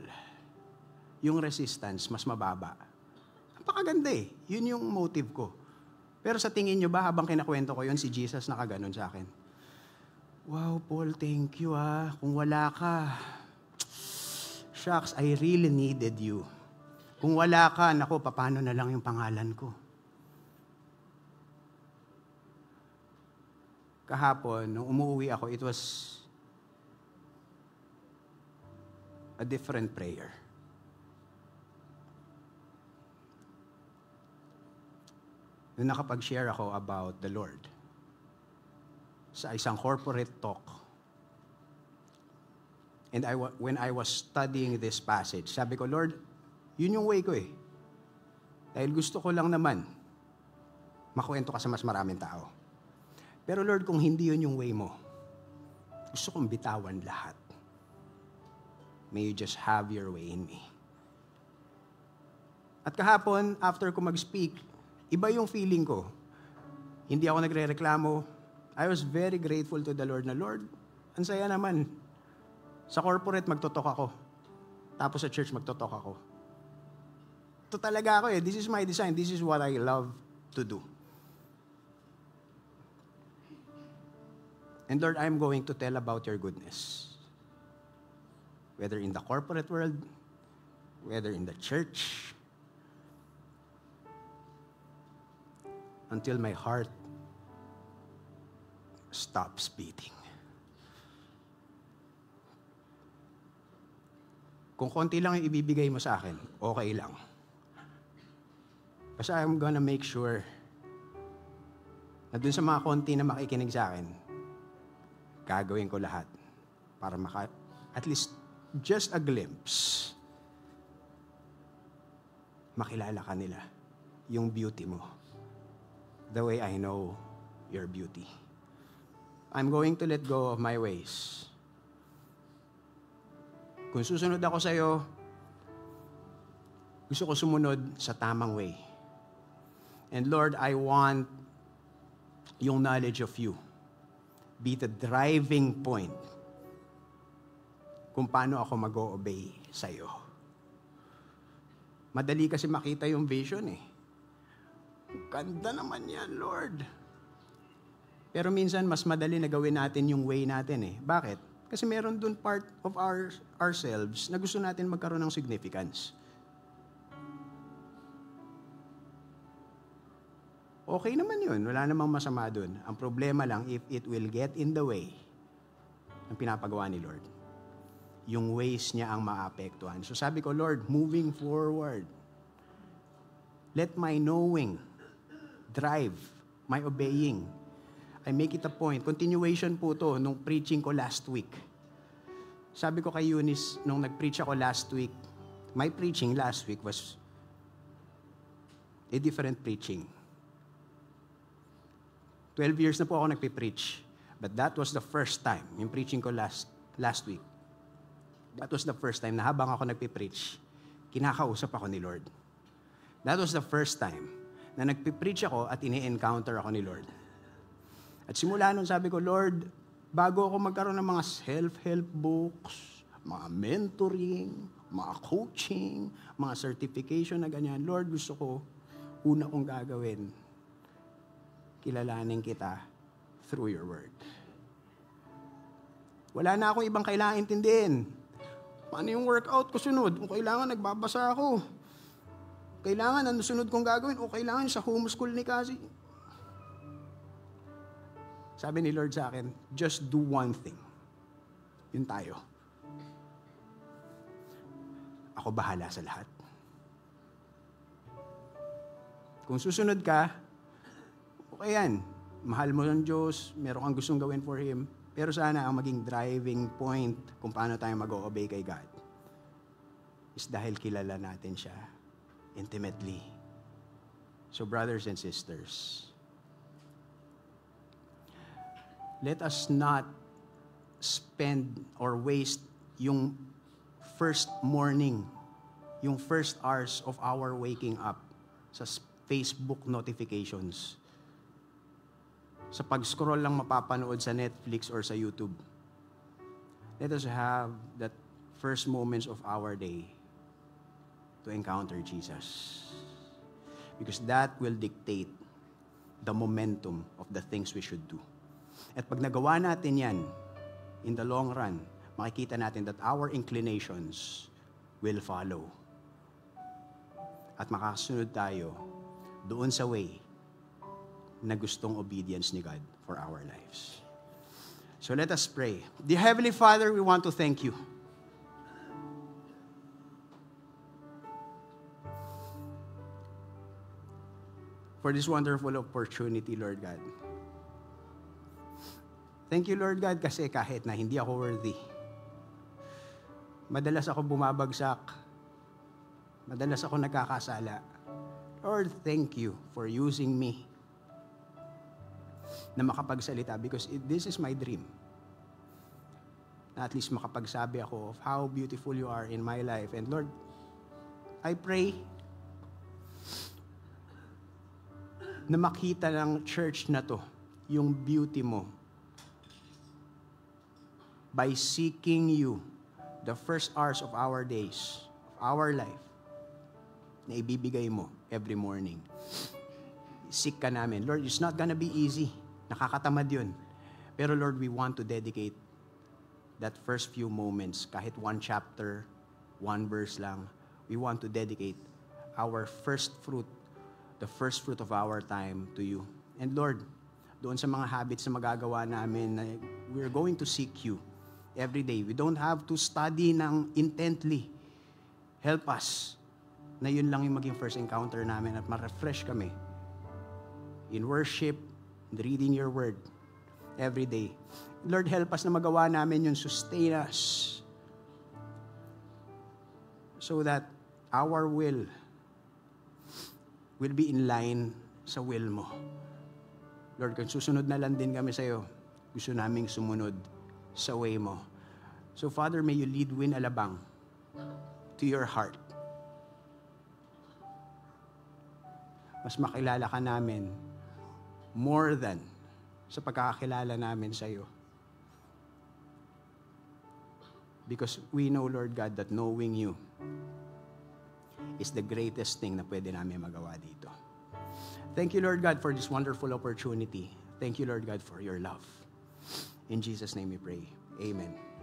yung resistance mas mababa. Napakaganda eh. Yun yung motive ko. Pero sa tingin nyo ba, habang kinakwento ko yun, si Jesus nakaganon sa akin? Wow, Paul, thank you Kung wala ka, shucks, I really needed you. Kung wala ka, naku, paano na lang yung pangalan ko? Kahapon, nung umuwi ako, it was a different prayer. Nung nakapag-share ako about the Lord sa isang corporate talk. And when I was studying this passage, sabi ko, Lord, yun yung way ko eh. Dahil gusto ko lang naman makwento ka sa mas maraming tao. Pero Lord, kung hindi yun yung way mo, gusto kong bitawan lahat. May you just have your way in me. At kahapon, after ko mag-speak, iba yung feeling ko. Hindi ako nagre-reklamo. I was very grateful to the Lord na, Lord, ang saya naman. Sa corporate, magtotok ako. Tapos sa church, magtotok ako. Ito talaga ako eh. This is my design. This is what I love to do. And Lord, I'm going to tell about your goodness. Whether in the corporate world, whether in the church, until my heart stops beating. Kung konti lang yung ibibigay mo sa akin, okay lang. Kasi I'm gonna make sure na dun sa mga konti na makikinig sa akin, gagawin ko lahat para at least just a glimpse, makilala ka nila yung beauty mo. The way I know your beauty. I'm going to let go of my ways. Kung susunod ako sa'yo, gusto ko sumunod sa tamang way. And Lord, I want yung knowledge of you be the driving point kung paano ako mag-o-obey sa'yo. Madali kasi makita yung vision eh. Ganda naman yan, Lord. Pero minsan, mas madali na gawin natin yung way natin eh. Bakit? Kasi meron dun part of ourselves na gusto natin magkaroon ng significance. Okay naman yun. Wala namang masama dun. Ang problema lang, if it will get in the way ng pinapagawa ni Lord, yung ways niya ang maapektuhan. So sabi ko, Lord, moving forward, let my knowing drive my obeying. I make it a point. Continuation po to nung preaching ko last week. Sabi ko kay Eunice, nung nag-preach ako last week, my preaching last week was a different preaching. 12 years na po ako nagpipreach. But that was the first time, yung preaching ko last week, that was the first time na habang ako nagpipreach, kinakausap ako ni Lord. That was the first time na nagpipreach ako at ini-encounter ako ni Lord. At simula nun sabi ko, Lord, bago ako magkaroon ng mga self-help books, mga mentoring, mga coaching, mga certification na ganyan, Lord, gusto ko, una kong gagawin, kilalanin kita through your word. Wala na akong ibang kailangan intindihin. Paano yung workout ko sunod? O kailangan nagbabasa ako. Kailangan ang sunod kong gagawin. O kailangan sa home school ni Cassie. Sabi ni Lord sa akin, just do one thing. Yun tayo. Ako bahala sa lahat. Kung susunod ka, okay yan. Mahal mo ng Diyos, meron kang gustong gawin for Him. Pero sana ang maging driving point kung paano tayo mag-o-obey kay God is dahil kilala natin siya intimately. So brothers and sisters, let us not spend or waste yung first morning, yung first hours of our waking up sa Facebook notifications. Sa pag-scroll lang mapapanood sa Netflix or sa YouTube. Let us have that first moments of our day to encounter Jesus. Because that will dictate the momentum of the things we should do. At pag nagawa natin yan, in the long run, makikita natin that our inclinations will follow. At makakasunod tayo doon sa way na gustong obedience ni God for our lives. So let us pray. Dear Heavenly Father, we want to thank you. For this wonderful opportunity, Lord God. Thank you, Lord God, kasi kahit na hindi ako worthy, madalas ako bumabagsak, madalas ako nagkakasala. Lord, thank you for using me na makapagsalita because this is my dream. na at least makapagsabi ako of how beautiful you are in my life. And Lord, I pray na makita ng church na to yung beauty mo by seeking you the first hours of our days, of our life, na ibibigay mo every morning. Seek ka namin. Lord, it's not gonna be easy. Nakakatamad yun. Pero Lord, we want to dedicate that first few moments, kahit one chapter, one verse lang, we want to dedicate our first fruit, the first fruit of our time to you. And Lord, doon sa mga habits na magagawa namin, na we're going to seek you every day. We don't have to study ng intently. Help us na yun lang yung maging first encounter namin at ma-refresh kami in worship, in reading your word every day. Lord, help us na magawa namin yun, sustain us so that our will be in line sa will mo. Lord, kung susunod na lang din kami sa'yo, gusto naming sumunod sa way mo. So Father, may you lead Win Alabang to your heart. Mas makilala ka namin more than sa pagkakakilala namin sa'yo. Because we know, Lord God, that knowing you is the greatest thing na pwede namin magawa dito. Thank you, Lord God, for this wonderful opportunity. Thank you, Lord God, for your love. In Jesus' name we pray. Amen.